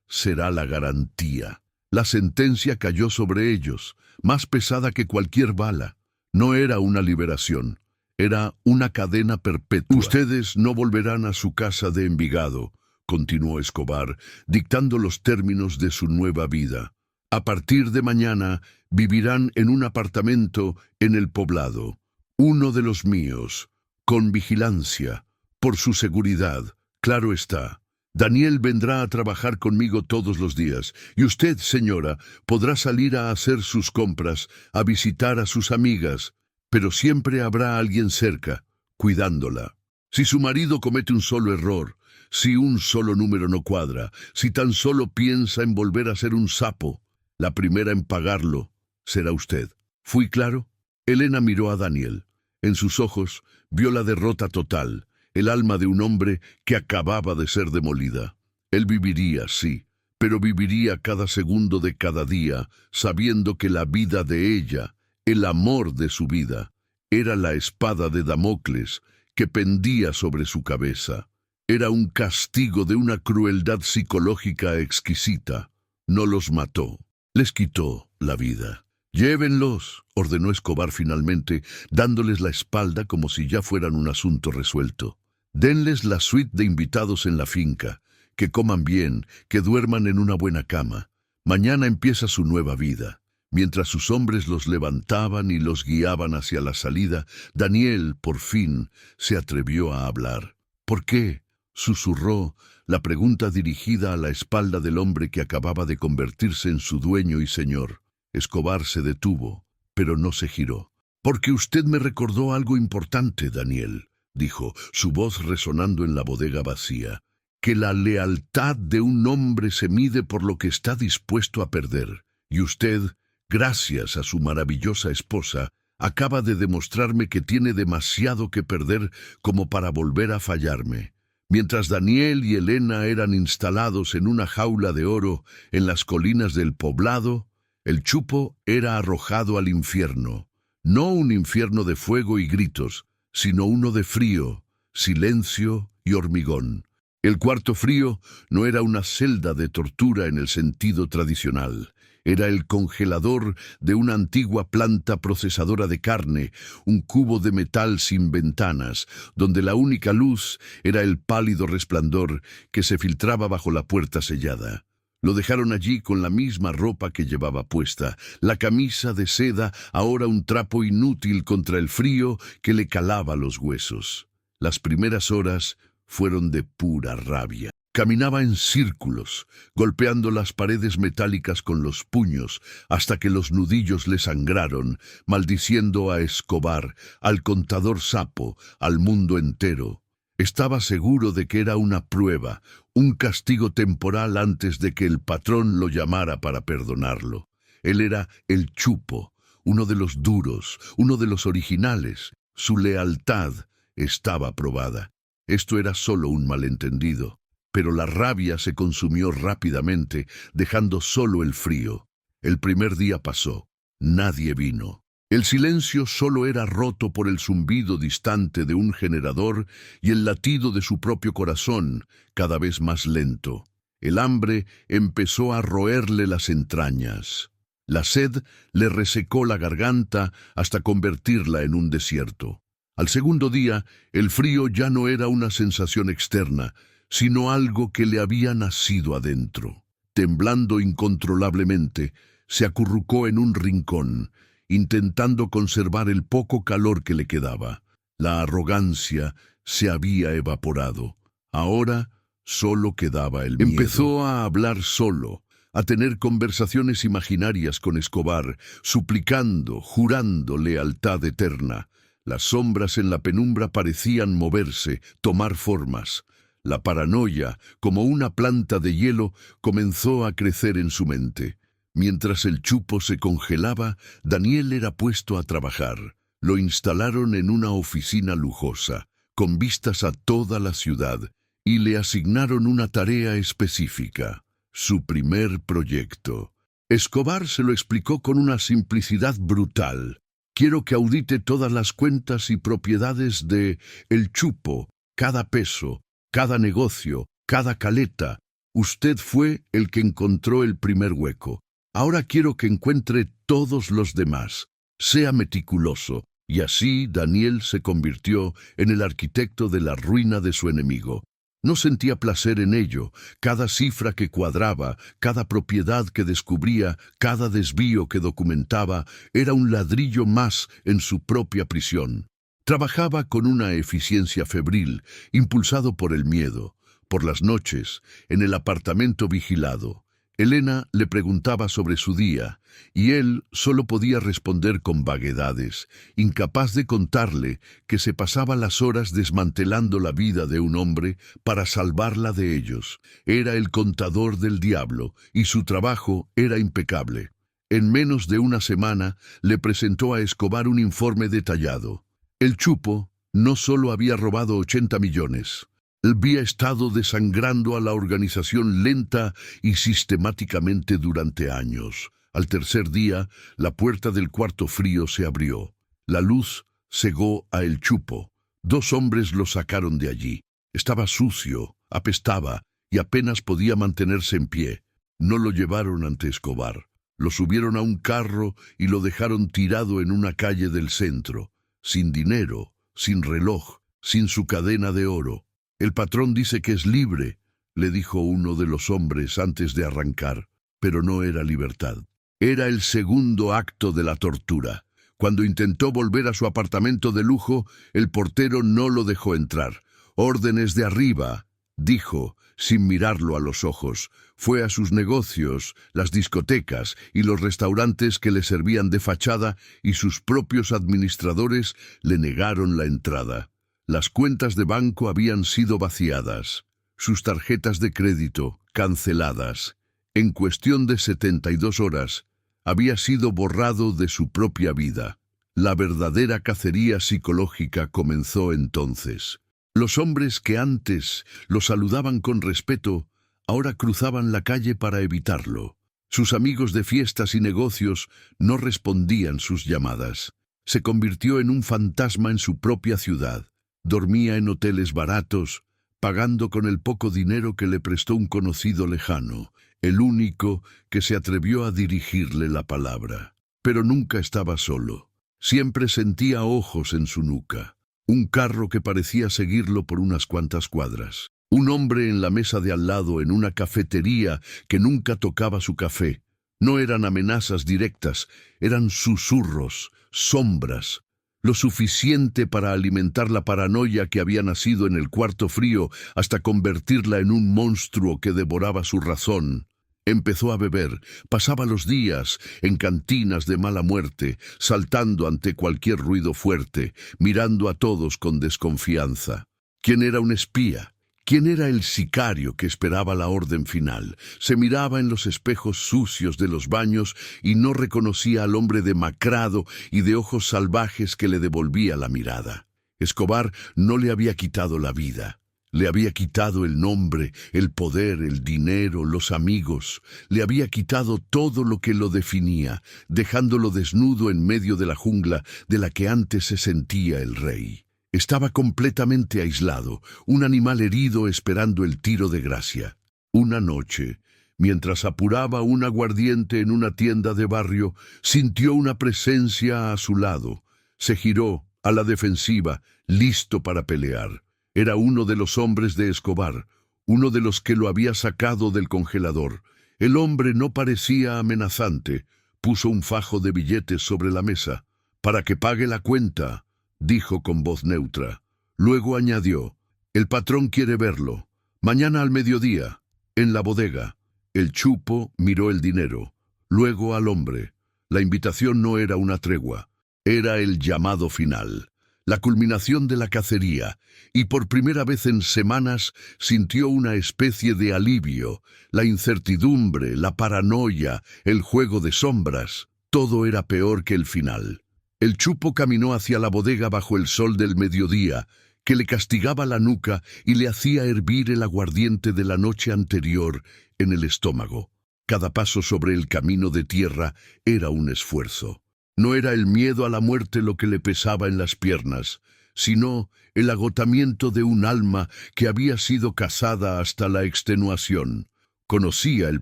será la garantía. La sentencia cayó sobre ellos, más pesada que cualquier bala. No era una liberación, era una cadena perpetua. Ustedes no volverán a su casa de Envigado, continuó Escobar, dictando los términos de su nueva vida. A partir de mañana vivirán en un apartamento en el poblado, uno de los míos, con vigilancia, por su seguridad, claro está. Daniel vendrá a trabajar conmigo todos los días, y usted, señora, podrá salir a hacer sus compras, a visitar a sus amigas, pero siempre habrá alguien cerca, cuidándola. Si su marido comete un solo error, si un solo número no cuadra, si tan solo piensa en volver a ser un sapo, la primera en pagarlo será usted. ¿Fui claro? Elena miró a Daniel. En sus ojos vio la derrota total, el alma de un hombre que acababa de ser demolida. Él viviría, sí, pero viviría cada segundo de cada día, sabiendo que la vida de ella, el amor de su vida, era la espada de Damocles que pendía sobre su cabeza. Era un castigo de una crueldad psicológica exquisita. No los mató, les quitó la vida. «Llévenlos», ordenó Escobar finalmente, dándoles la espalda como si ya fueran un asunto resuelto. «Denles la suite de invitados en la finca, que coman bien, que duerman en una buena cama. Mañana empieza su nueva vida». Mientras sus hombres los levantaban y los guiaban hacia la salida, Daniel, por fin, se atrevió a hablar. «¿Por qué?», susurró, la pregunta dirigida a la espalda del hombre que acababa de convertirse en su dueño y señor. Escobar se detuvo, pero no se giró. «Porque usted me recordó algo importante, Daniel», dijo, su voz resonando en la bodega vacía, «que la lealtad de un hombre se mide por lo que está dispuesto a perder. Y usted, gracias a su maravillosa esposa, acaba de demostrarme que tiene demasiado que perder como para volver a fallarme». Mientras Daniel y Elena eran instalados en una jaula de oro en las colinas del poblado, el Chupo era arrojado al infierno. No un infierno de fuego y gritos, sino uno de frío, silencio y hormigón. El cuarto frío no era una celda de tortura en el sentido tradicional. Era el congelador de una antigua planta procesadora de carne, un cubo de metal sin ventanas, donde la única luz era el pálido resplandor que se filtraba bajo la puerta sellada. Lo dejaron allí con la misma ropa que llevaba puesta, la camisa de seda, ahora un trapo inútil contra el frío que le calaba los huesos. Las primeras horas fueron de pura rabia. Caminaba en círculos, golpeando las paredes metálicas con los puños, hasta que los nudillos le sangraron, maldiciendo a Escobar, al contador sapo, al mundo entero. Estaba seguro de que era una prueba, un castigo temporal antes de que el patrón lo llamara para perdonarlo. Él era el Chupo, uno de los duros, uno de los originales. Su lealtad estaba probada. Esto era solo un malentendido. Pero la rabia se consumió rápidamente, dejando solo el frío. El primer día pasó. Nadie vino. El silencio solo era roto por el zumbido distante de un generador y el latido de su propio corazón, cada vez más lento. El hambre empezó a roerle las entrañas. La sed le resecó la garganta hasta convertirla en un desierto. Al segundo día, el frío ya no era una sensación externa, sino algo que le había nacido adentro. Temblando incontrolablemente, se acurrucó en un rincón, intentando conservar el poco calor que le quedaba. La arrogancia se había evaporado. Ahora solo quedaba el miedo. Empezó a hablar solo, a tener conversaciones imaginarias con Escobar, suplicando, jurando lealtad eterna. Las sombras en la penumbra parecían moverse, tomar formas. La paranoia, como una planta de hielo, comenzó a crecer en su mente. Mientras el Chupo se congelaba, Daniel era puesto a trabajar. Lo instalaron en una oficina lujosa, con vistas a toda la ciudad, y le asignaron una tarea específica, su primer proyecto. Escobar se lo explicó con una simplicidad brutal. Quiero que audite todas las cuentas y propiedades de El Chupo, cada peso, cada negocio, cada caleta. Usted fue el que encontró el primer hueco. Ahora quiero que encuentre todos los demás. Sea meticuloso. Y así Daniel se convirtió en el arquitecto de la ruina de su enemigo. No sentía placer en ello. Cada cifra que cuadraba, cada propiedad que descubría, cada desvío que documentaba, era un ladrillo más en su propia prisión. Trabajaba con una eficiencia febril, impulsado por el miedo. Por las noches, en el apartamento vigilado, Elena le preguntaba sobre su día, y él solo podía responder con vaguedades, incapaz de contarle que se pasaba las horas desmantelando la vida de un hombre para salvarla de ellos. Era el contador del diablo, y su trabajo era impecable. En menos de una semana le presentó a Escobar un informe detallado. El Chupo no solo había robado 80 millones, había estado desangrando a la organización lenta y sistemáticamente durante años. Al tercer día, la puerta del cuarto frío se abrió. La luz cegó a El Chupo. 2 hombres lo sacaron de allí. Estaba sucio, apestaba y apenas podía mantenerse en pie. No lo llevaron ante Escobar. Lo subieron a un carro y lo dejaron tirado en una calle del centro, sin dinero, sin reloj, sin su cadena de oro. «El patrón dice que es libre», le dijo uno de los hombres antes de arrancar, pero no era libertad. Era el segundo acto de la tortura. Cuando intentó volver a su apartamento de lujo, el portero no lo dejó entrar. «Órdenes de arriba», dijo, sin mirarlo a los ojos. Fue a sus negocios, las discotecas y los restaurantes que le servían de fachada, y sus propios administradores le negaron la entrada. Las cuentas de banco habían sido vaciadas, sus tarjetas de crédito canceladas. En cuestión de 72 horas, había sido borrado de su propia vida. La verdadera cacería psicológica comenzó entonces. Los hombres que antes lo saludaban con respeto, ahora cruzaban la calle para evitarlo. Sus amigos de fiestas y negocios no respondían sus llamadas. Se convirtió en un fantasma en su propia ciudad. Dormía en hoteles baratos, pagando con el poco dinero que le prestó un conocido lejano, el único que se atrevió a dirigirle la palabra. Pero nunca estaba solo. Siempre sentía ojos en su nuca. Un carro que parecía seguirlo por unas cuantas cuadras. Un hombre en la mesa de al lado en una cafetería que nunca tocaba su café. No eran amenazas directas, eran susurros, sombras. Lo suficiente para alimentar la paranoia que había nacido en el cuarto frío hasta convertirla en un monstruo que devoraba su razón. Empezó a beber, pasaba los días en cantinas de mala muerte, saltando ante cualquier ruido fuerte, mirando a todos con desconfianza. ¿Quién era un espía? ¿Quién era el sicario que esperaba la orden final? Se miraba en los espejos sucios de los baños y no reconocía al hombre demacrado y de ojos salvajes que le devolvía la mirada. Escobar no le había quitado la vida. Le había quitado el nombre, el poder, el dinero, los amigos. Le había quitado todo lo que lo definía, dejándolo desnudo en medio de la jungla de la que antes se sentía el rey. Estaba completamente aislado, un animal herido esperando el tiro de gracia. Una noche, mientras apuraba un aguardiente en una tienda de barrio, sintió una presencia a su lado. Se giró, a la defensiva, listo para pelear. Era uno de los hombres de Escobar, uno de los que lo había sacado del congelador. El hombre no parecía amenazante. Puso un fajo de billetes sobre la mesa. «Para que pague la cuenta», dijo con voz neutra. Luego añadió: «El patrón quiere verlo. Mañana al mediodía, en la bodega». El Chupo miró el dinero, luego al hombre. La invitación no era una tregua, era el llamado final, la culminación de la cacería, y por primera vez en semanas sintió una especie de alivio. La incertidumbre, la paranoia, el juego de sombras, todo era peor que el final. El Chupo caminó hacia la bodega bajo el sol del mediodía, que le castigaba la nuca y le hacía hervir el aguardiente de la noche anterior en el estómago. Cada paso sobre el camino de tierra era un esfuerzo. No era el miedo a la muerte lo que le pesaba en las piernas, sino el agotamiento de un alma que había sido cazada hasta la extenuación. Conocía el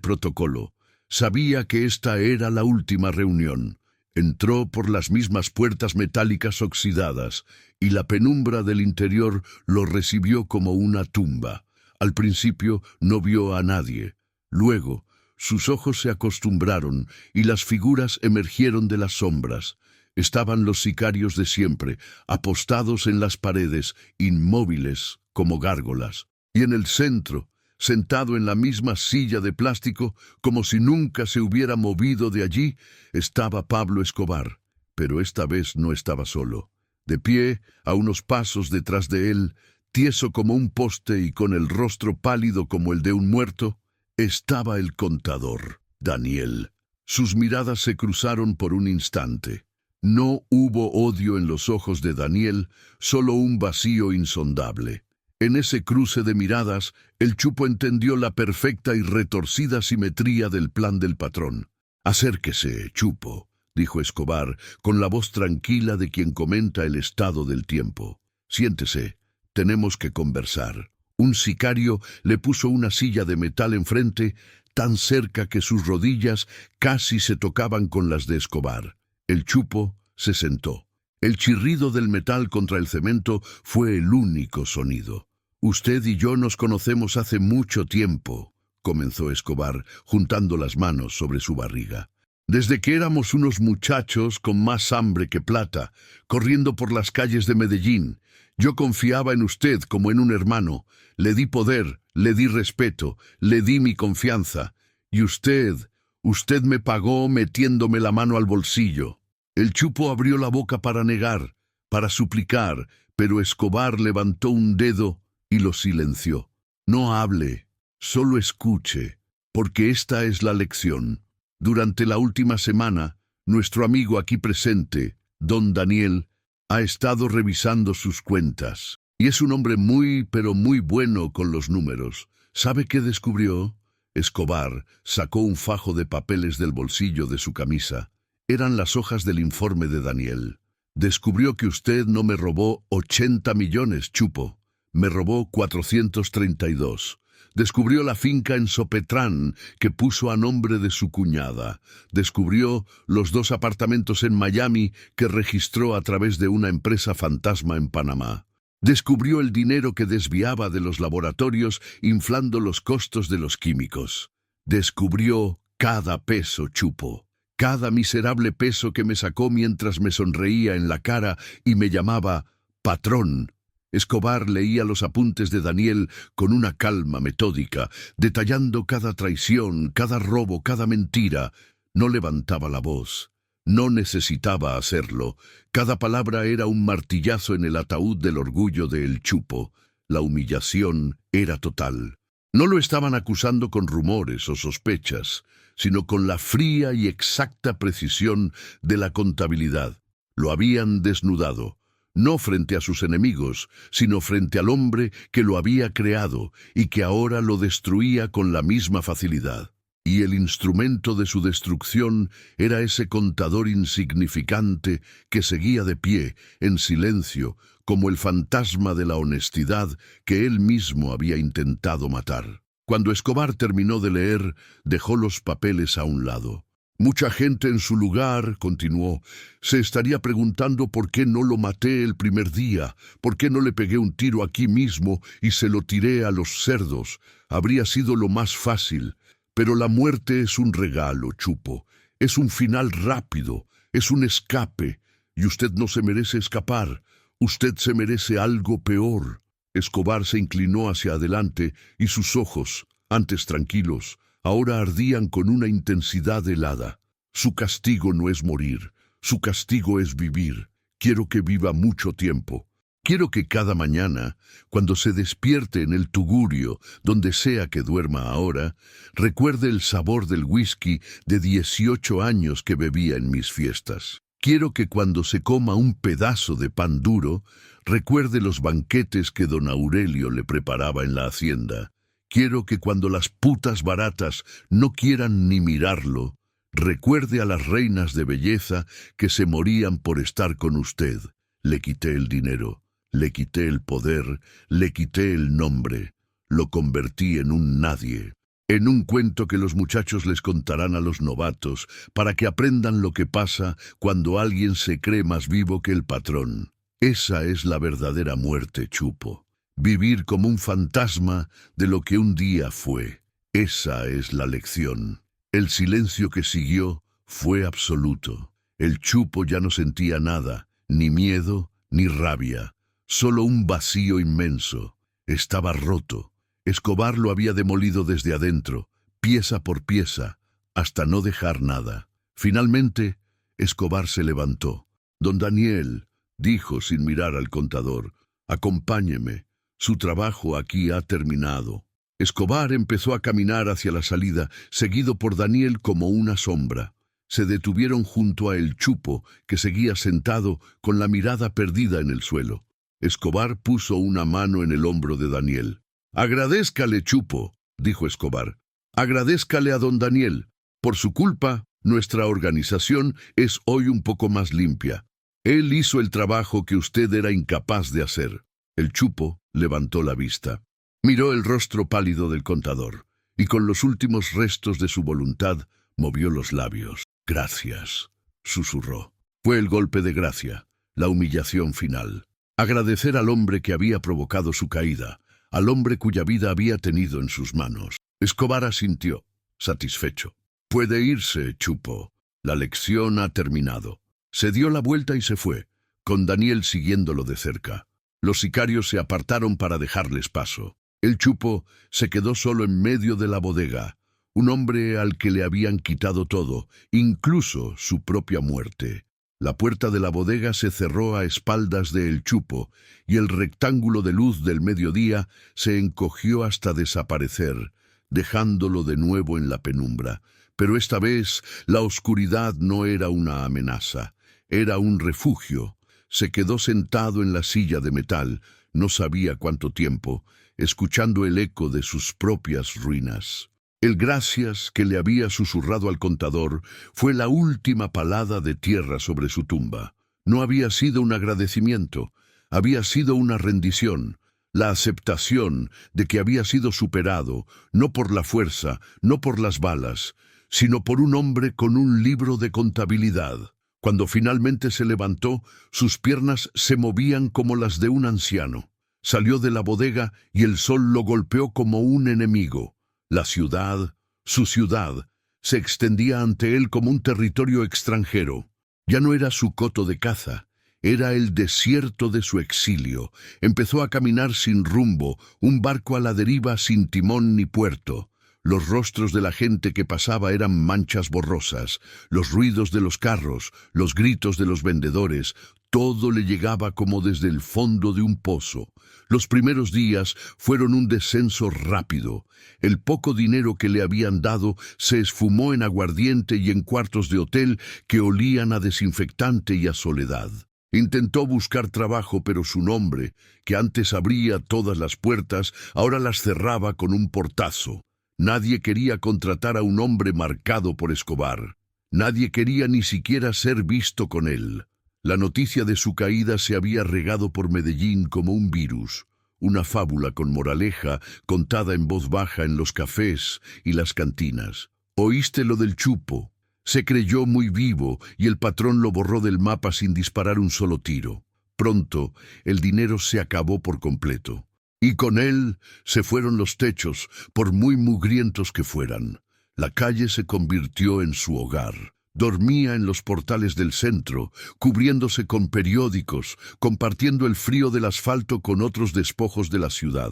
protocolo. Sabía que esta era la última reunión. Entró por las mismas puertas metálicas oxidadas, y la penumbra del interior lo recibió como una tumba. Al principio no vio a nadie. Luego, sus ojos se acostumbraron y las figuras emergieron de las sombras. Estaban los sicarios de siempre, apostados en las paredes, inmóviles como gárgolas. Y en el centro, sentado en la misma silla de plástico, como si nunca se hubiera movido de allí, estaba Pablo Escobar. Pero esta vez no estaba solo. De pie, a unos pasos detrás de él, tieso como un poste y con el rostro pálido como el de un muerto, estaba el contador, Daniel. Sus miradas se cruzaron por un instante. No hubo odio en los ojos de Daniel, solo un vacío insondable. En ese cruce de miradas, el Chupo entendió la perfecta y retorcida simetría del plan del patrón. «Acérquese, Chupo», dijo Escobar, con la voz tranquila de quien comenta el estado del tiempo. «Siéntese, tenemos que conversar». Un sicario le puso una silla de metal enfrente, tan cerca que sus rodillas casi se tocaban con las de Escobar. El Chupo se sentó. El chirrido del metal contra el cemento fue el único sonido. «Usted y yo nos conocemos hace mucho tiempo», comenzó Escobar, juntando las manos sobre su barriga. «Desde que éramos unos muchachos con más hambre que plata, corriendo por las calles de Medellín. Yo confiaba en usted como en un hermano. Le di poder, le di respeto, le di mi confianza. Y usted me pagó metiéndome la mano al bolsillo». El Chupo abrió la boca para negar, para suplicar, pero Escobar levantó un dedo y lo silenció. «No hable, solo escuche, porque esta es la lección. Durante la última semana, nuestro amigo aquí presente, don Daniel, ha estado revisando sus cuentas. Y es un hombre muy, pero muy bueno con los números. ¿Sabe qué descubrió?» Escobar sacó un fajo de papeles del bolsillo de su camisa. Eran las hojas del informe de Daniel. «Descubrió que usted no me robó 80 millones, Chupo. Me robó 432. Descubrió la finca en Sopetrán que puso a nombre de su cuñada. Descubrió los 2 apartamentos en Miami que registró a través de una empresa fantasma en Panamá. Descubrió el dinero que desviaba de los laboratorios inflando los costos de los químicos. Descubrió cada peso, Chupo. Cada miserable peso que me sacó mientras me sonreía en la cara y me llamaba patrón». Escobar leía los apuntes de Daniel con una calma metódica, detallando cada traición, cada robo, cada mentira. No levantaba la voz. No necesitaba hacerlo. Cada palabra era un martillazo en el ataúd del orgullo de El Chupo. La humillación era total. No lo estaban acusando con rumores o sospechas, sino con la fría y exacta precisión de la contabilidad. Lo habían desnudado. No frente a sus enemigos, sino frente al hombre que lo había creado y que ahora lo destruía con la misma facilidad. Y el instrumento de su destrucción era ese contador insignificante que seguía de pie, en silencio, como el fantasma de la honestidad que él mismo había intentado matar. Cuando Escobar terminó de leer, dejó los papeles a un lado. «Mucha gente en su lugar», continuó, «se estaría preguntando por qué no lo maté el primer día, por qué no le pegué un tiro aquí mismo y se lo tiré a los cerdos. Habría sido lo más fácil. Pero la muerte es un regalo, Chupo. Es un final rápido, es un escape, y usted no se merece escapar. Usted se merece algo peor». Escobar se inclinó hacia adelante y sus ojos, antes tranquilos, ahora ardían con una intensidad helada. «Su castigo no es morir, su castigo es vivir. Quiero que viva mucho tiempo. Quiero que cada mañana, cuando se despierte en el tugurio, donde sea que duerma ahora, recuerde el sabor del whisky de 18 años que bebía en mis fiestas. Quiero que cuando se coma un pedazo de pan duro, recuerde los banquetes que don Aurelio le preparaba en la hacienda. Quiero que cuando las putas baratas no quieran ni mirarlo, recuerde a las reinas de belleza que se morían por estar con usted. Le quité el dinero, le quité el poder, le quité el nombre. Lo convertí en un nadie. En un cuento que los muchachos les contarán a los novatos para que aprendan lo que pasa cuando alguien se cree más vivo que el patrón. Esa es la verdadera muerte, Chupo. Vivir como un fantasma de lo que un día fue. Esa es la lección. El silencio que siguió fue absoluto. El Chupo ya no sentía nada, ni miedo, ni rabia. Solo un vacío inmenso. Estaba roto. Escobar lo había demolido desde adentro, pieza por pieza, hasta no dejar nada. Finalmente, Escobar se levantó. Don Daniel, dijo sin mirar al contador, acompáñeme, su trabajo aquí ha terminado. Escobar empezó a caminar hacia la salida, seguido por Daniel como una sombra. Se detuvieron junto a el Chupo, que seguía sentado con la mirada perdida en el suelo. Escobar puso una mano en el hombro de Daniel. «Agradézcale, Chupo», dijo Escobar. «Agradézcale a don Daniel. Por su culpa, nuestra organización es hoy un poco más limpia. Él hizo el trabajo que usted era incapaz de hacer». El Chupo levantó la vista. Miró el rostro pálido del contador, y con los últimos restos de su voluntad, movió los labios. «Gracias», susurró. Fue el golpe de gracia, la humillación final. Agradecer al hombre que había provocado su caída, al hombre cuya vida había tenido en sus manos. Escobar asintió, satisfecho. «Puede irse, Chupo. La lección ha terminado». Se dio la vuelta y se fue, con Daniel siguiéndolo de cerca. Los sicarios se apartaron para dejarles paso. El Chupo se quedó solo en medio de la bodega, un hombre al que le habían quitado todo, incluso su propia muerte. La puerta de la bodega se cerró a espaldas de El Chupo, y el rectángulo de luz del mediodía se encogió hasta desaparecer, dejándolo de nuevo en la penumbra. Pero esta vez la oscuridad no era una amenaza, era un refugio. Se quedó sentado en la silla de metal, no sabía cuánto tiempo, escuchando el eco de sus propias ruinas. El gracias que le había susurrado al contador fue la última palada de tierra sobre su tumba. No había sido un agradecimiento, había sido una rendición, la aceptación de que había sido superado, no por la fuerza, no por las balas, sino por un hombre con un libro de contabilidad. Cuando finalmente se levantó, sus piernas se movían como las de un anciano. Salió de la bodega y el sol lo golpeó como un enemigo. La ciudad, su ciudad, se extendía ante él como un territorio extranjero. Ya no era su coto de caza, era el desierto de su exilio. Empezó a caminar sin rumbo, un barco a la deriva sin timón ni puerto. Los rostros de la gente que pasaba eran manchas borrosas, los ruidos de los carros, los gritos de los vendedores, todo le llegaba como desde el fondo de un pozo. Los primeros días fueron un descenso rápido. El poco dinero que le habían dado se esfumó en aguardiente y en cuartos de hotel que olían a desinfectante y a soledad. Intentó buscar trabajo, pero su nombre, que antes abría todas las puertas, ahora las cerraba con un portazo. Nadie quería contratar a un hombre marcado por Escobar. Nadie quería ni siquiera ser visto con él. La noticia de su caída se había regado por Medellín como un virus, una fábula con moraleja contada en voz baja en los cafés y las cantinas. ¿Oíste lo del Chupo? Se creyó muy vivo y el patrón lo borró del mapa sin disparar un solo tiro. Pronto, el dinero se acabó por completo. Y con él se fueron los techos, por muy mugrientos que fueran. La calle se convirtió en su hogar. Dormía en los portales del centro, cubriéndose con periódicos, compartiendo el frío del asfalto con otros despojos de la ciudad.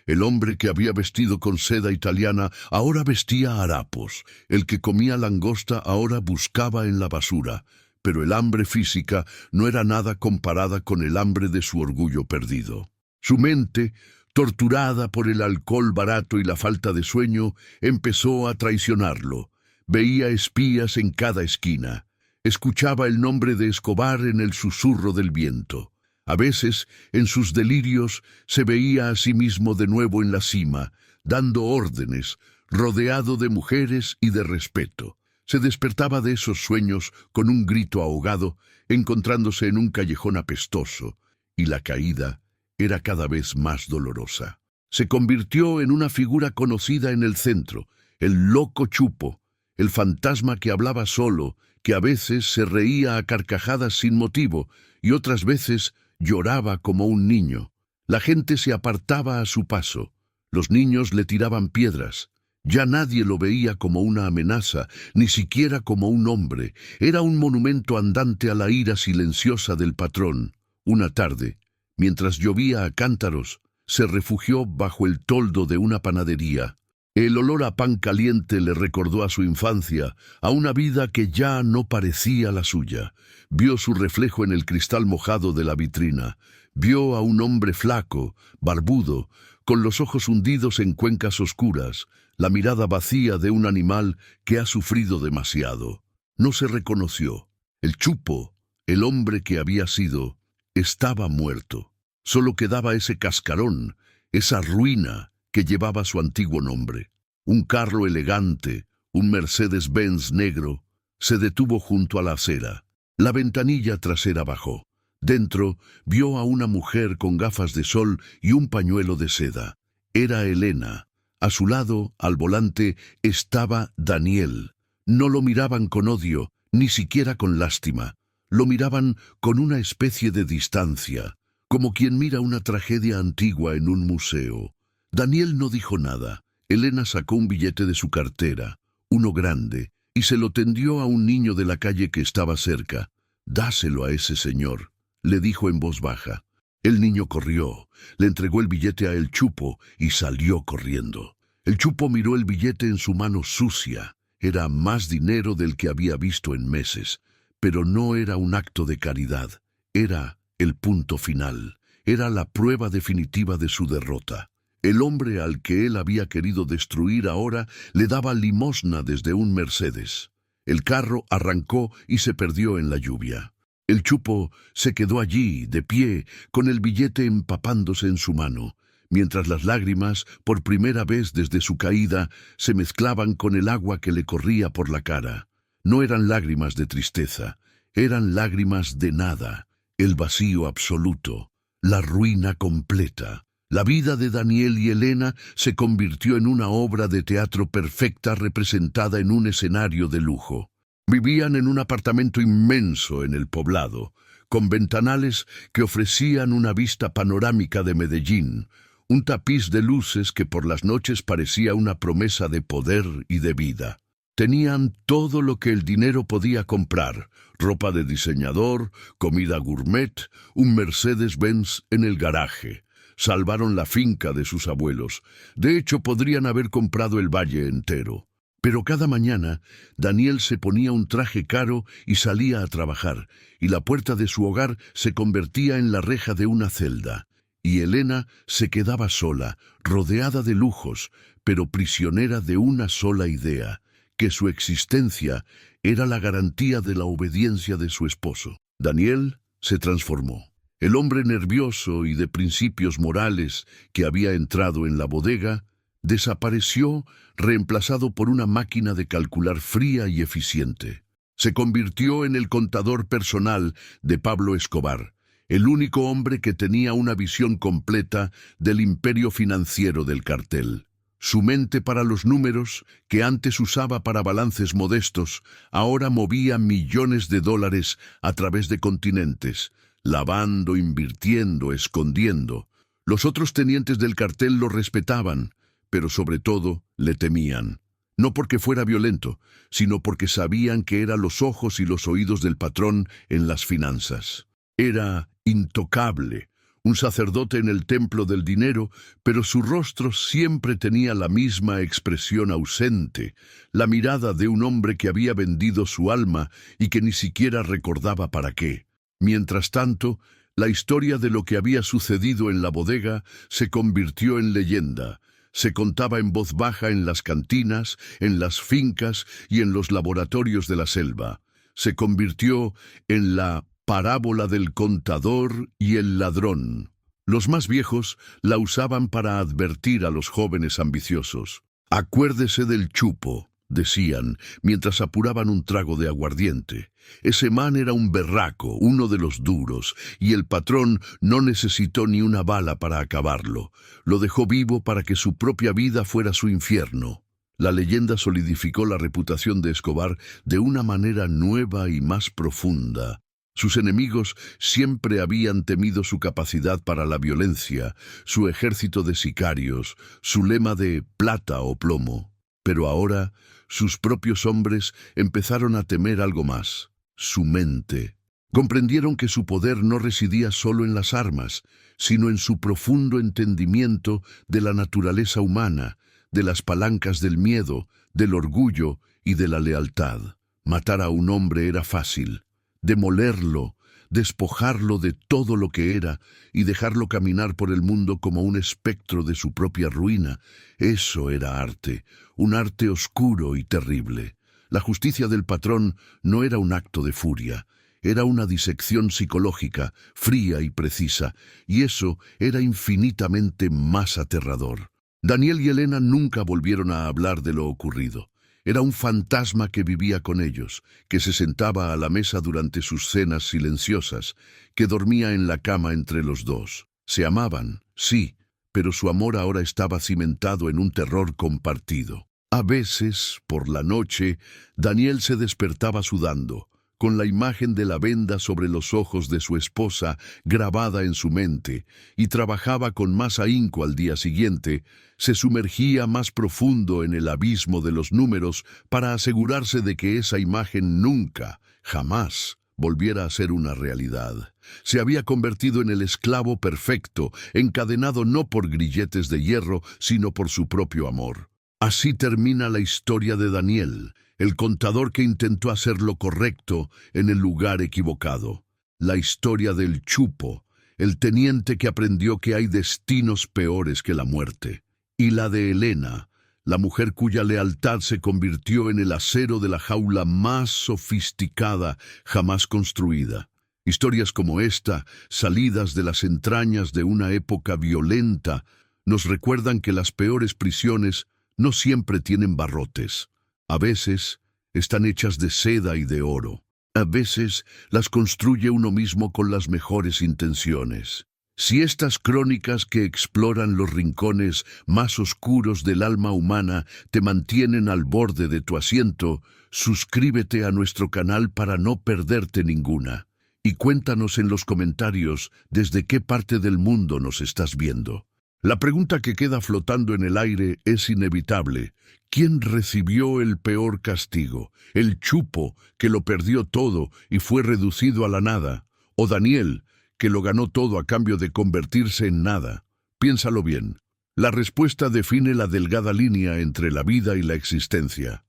El hombre que había vestido con seda italiana ahora vestía harapos. El que comía langosta ahora buscaba en la basura. Pero el hambre física no era nada comparada con el hambre de su orgullo perdido. Su mente, torturada por el alcohol barato y la falta de sueño, empezó a traicionarlo. Veía espías en cada esquina. Escuchaba el nombre de Escobar en el susurro del viento. A veces, en sus delirios, se veía a sí mismo de nuevo en la cima, dando órdenes, rodeado de mujeres y de respeto. Se despertaba de esos sueños con un grito ahogado, encontrándose en un callejón apestoso, y la caída era cada vez más dolorosa. Se convirtió en una figura conocida en el centro, el loco Chupo, el fantasma que hablaba solo, que a veces se reía a carcajadas sin motivo y otras veces lloraba como un niño. La gente se apartaba a su paso. Los niños le tiraban piedras. Ya nadie lo veía como una amenaza, ni siquiera como un hombre. Era un monumento andante a la ira silenciosa del patrón. Una tarde, mientras llovía a cántaros, se refugió bajo el toldo de una panadería. El olor a pan caliente le recordó a su infancia, a una vida que ya no parecía la suya. Vio su reflejo en el cristal mojado de la vitrina. Vio a un hombre flaco, barbudo, con los ojos hundidos en cuencas oscuras, la mirada vacía de un animal que ha sufrido demasiado. No se reconoció. El Chupo, el hombre que había sido, estaba muerto. Solo quedaba ese cascarón, esa ruina que llevaba su antiguo nombre. Un carro elegante, un Mercedes-Benz negro, se detuvo junto a la acera. La ventanilla trasera bajó. Dentro vio a una mujer con gafas de sol y un pañuelo de seda. Era Elena. A su lado, al volante, estaba Daniel. No lo miraban con odio, ni siquiera con lástima. Lo miraban con una especie de distancia, como quien mira una tragedia antigua en un museo. Daniel no dijo nada. Elena sacó un billete de su cartera, uno grande, y se lo tendió a un niño de la calle que estaba cerca. «Dáselo a ese señor», le dijo en voz baja. El niño corrió, le entregó el billete a El Chupo y salió corriendo. El Chupo miró el billete en su mano sucia. Era más dinero del que había visto en meses, pero no era un acto de caridad. Era el punto final. Era la prueba definitiva de su derrota. El hombre al que él había querido destruir ahora le daba limosna desde un Mercedes. El carro arrancó y se perdió en la lluvia. El Chupo se quedó allí, de pie, con el billete empapándose en su mano, mientras las lágrimas, por primera vez desde su caída, se mezclaban con el agua que le corría por la cara. No eran lágrimas de tristeza, eran lágrimas de nada, el vacío absoluto, la ruina completa. La vida de Daniel y Elena se convirtió en una obra de teatro perfecta representada en un escenario de lujo. Vivían en un apartamento inmenso en el poblado, con ventanales que ofrecían una vista panorámica de Medellín, un tapiz de luces que por las noches parecía una promesa de poder y de vida. Tenían todo lo que el dinero podía comprar: ropa de diseñador, comida gourmet, un Mercedes-Benz en el garaje. Salvaron la finca de sus abuelos. De hecho, podrían haber comprado el valle entero. Pero cada mañana, Daniel se ponía un traje caro y salía a trabajar, y la puerta de su hogar se convertía en la reja de una celda. Y Elena se quedaba sola, rodeada de lujos, pero prisionera de una sola idea: que su existencia era la garantía de la obediencia de su esposo. Daniel se transformó. El hombre nervioso y de principios morales que había entrado en la bodega desapareció, reemplazado por una máquina de calcular fría y eficiente. Se convirtió en el contador personal de Pablo Escobar, el único hombre que tenía una visión completa del imperio financiero del cartel. Su mente para los números, que antes usaba para balances modestos, ahora movía millones de dólares a través de continentes, lavando, invirtiendo, escondiendo. Los otros tenientes del cartel lo respetaban, pero sobre todo le temían. No porque fuera violento, sino porque sabían que era los ojos y los oídos del patrón en las finanzas. Era intocable, un sacerdote en el templo del dinero, pero su rostro siempre tenía la misma expresión ausente, la mirada de un hombre que había vendido su alma y que ni siquiera recordaba para qué. Mientras tanto, la historia de lo que había sucedido en la bodega se convirtió en leyenda. Se contaba en voz baja en las cantinas, en las fincas y en los laboratorios de la selva. Se convirtió en la parábola del contador y el ladrón. Los más viejos la usaban para advertir a los jóvenes ambiciosos. «Acuérdese del chupo», decían, mientras apuraban un trago de aguardiente. Ese man era un berraco, uno de los duros, y el patrón no necesitó ni una bala para acabarlo. Lo dejó vivo para que su propia vida fuera su infierno. La leyenda solidificó la reputación de Escobar de una manera nueva y más profunda. Sus enemigos siempre habían temido su capacidad para la violencia, su ejército de sicarios, su lema de plata o plomo. Pero ahora, sus propios hombres empezaron a temer algo más: su mente. Comprendieron que su poder no residía solo en las armas, sino en su profundo entendimiento de la naturaleza humana, de las palancas del miedo, del orgullo y de la lealtad. Matar a un hombre era fácil. Demolerlo, despojarlo de todo lo que era y dejarlo caminar por el mundo como un espectro de su propia ruina, eso era arte, un arte oscuro y terrible. La justicia del patrón no era un acto de furia, era una disección psicológica, fría y precisa, y eso era infinitamente más aterrador. Daniel y Elena nunca volvieron a hablar de lo ocurrido. Era un fantasma que vivía con ellos, que se sentaba a la mesa durante sus cenas silenciosas, que dormía en la cama entre los dos. Se amaban, sí, pero su amor ahora estaba cimentado en un terror compartido. A veces, por la noche, Daniel se despertaba sudando, con la imagen de la venda sobre los ojos de su esposa grabada en su mente, y trabajaba con más ahínco al día siguiente. Se sumergía más profundo en el abismo de los números para asegurarse de que esa imagen nunca, jamás, volviera a ser una realidad. Se había convertido en el esclavo perfecto, encadenado no por grilletes de hierro, sino por su propio amor. Así termina la historia de Daniel, el contador que intentó hacer lo correcto en el lugar equivocado. La historia del chupo, el teniente que aprendió que hay destinos peores que la muerte. Y la de Elena, la mujer cuya lealtad se convirtió en el acero de la jaula más sofisticada jamás construida. Historias como esta, salidas de las entrañas de una época violenta, nos recuerdan que las peores prisiones no siempre tienen barrotes. A veces están hechas de seda y de oro. A veces las construye uno mismo con las mejores intenciones. Si estas crónicas que exploran los rincones más oscuros del alma humana te mantienen al borde de tu asiento, suscríbete a nuestro canal para no perderte ninguna. Y cuéntanos en los comentarios desde qué parte del mundo nos estás viendo. La pregunta que queda flotando en el aire es inevitable. ¿Quién recibió el peor castigo? ¿El chupo, que lo perdió todo y fue reducido a la nada? ¿O Daniel, que lo ganó todo a cambio de convertirse en nada? Piénsalo bien. La respuesta define la delgada línea entre la vida y la existencia.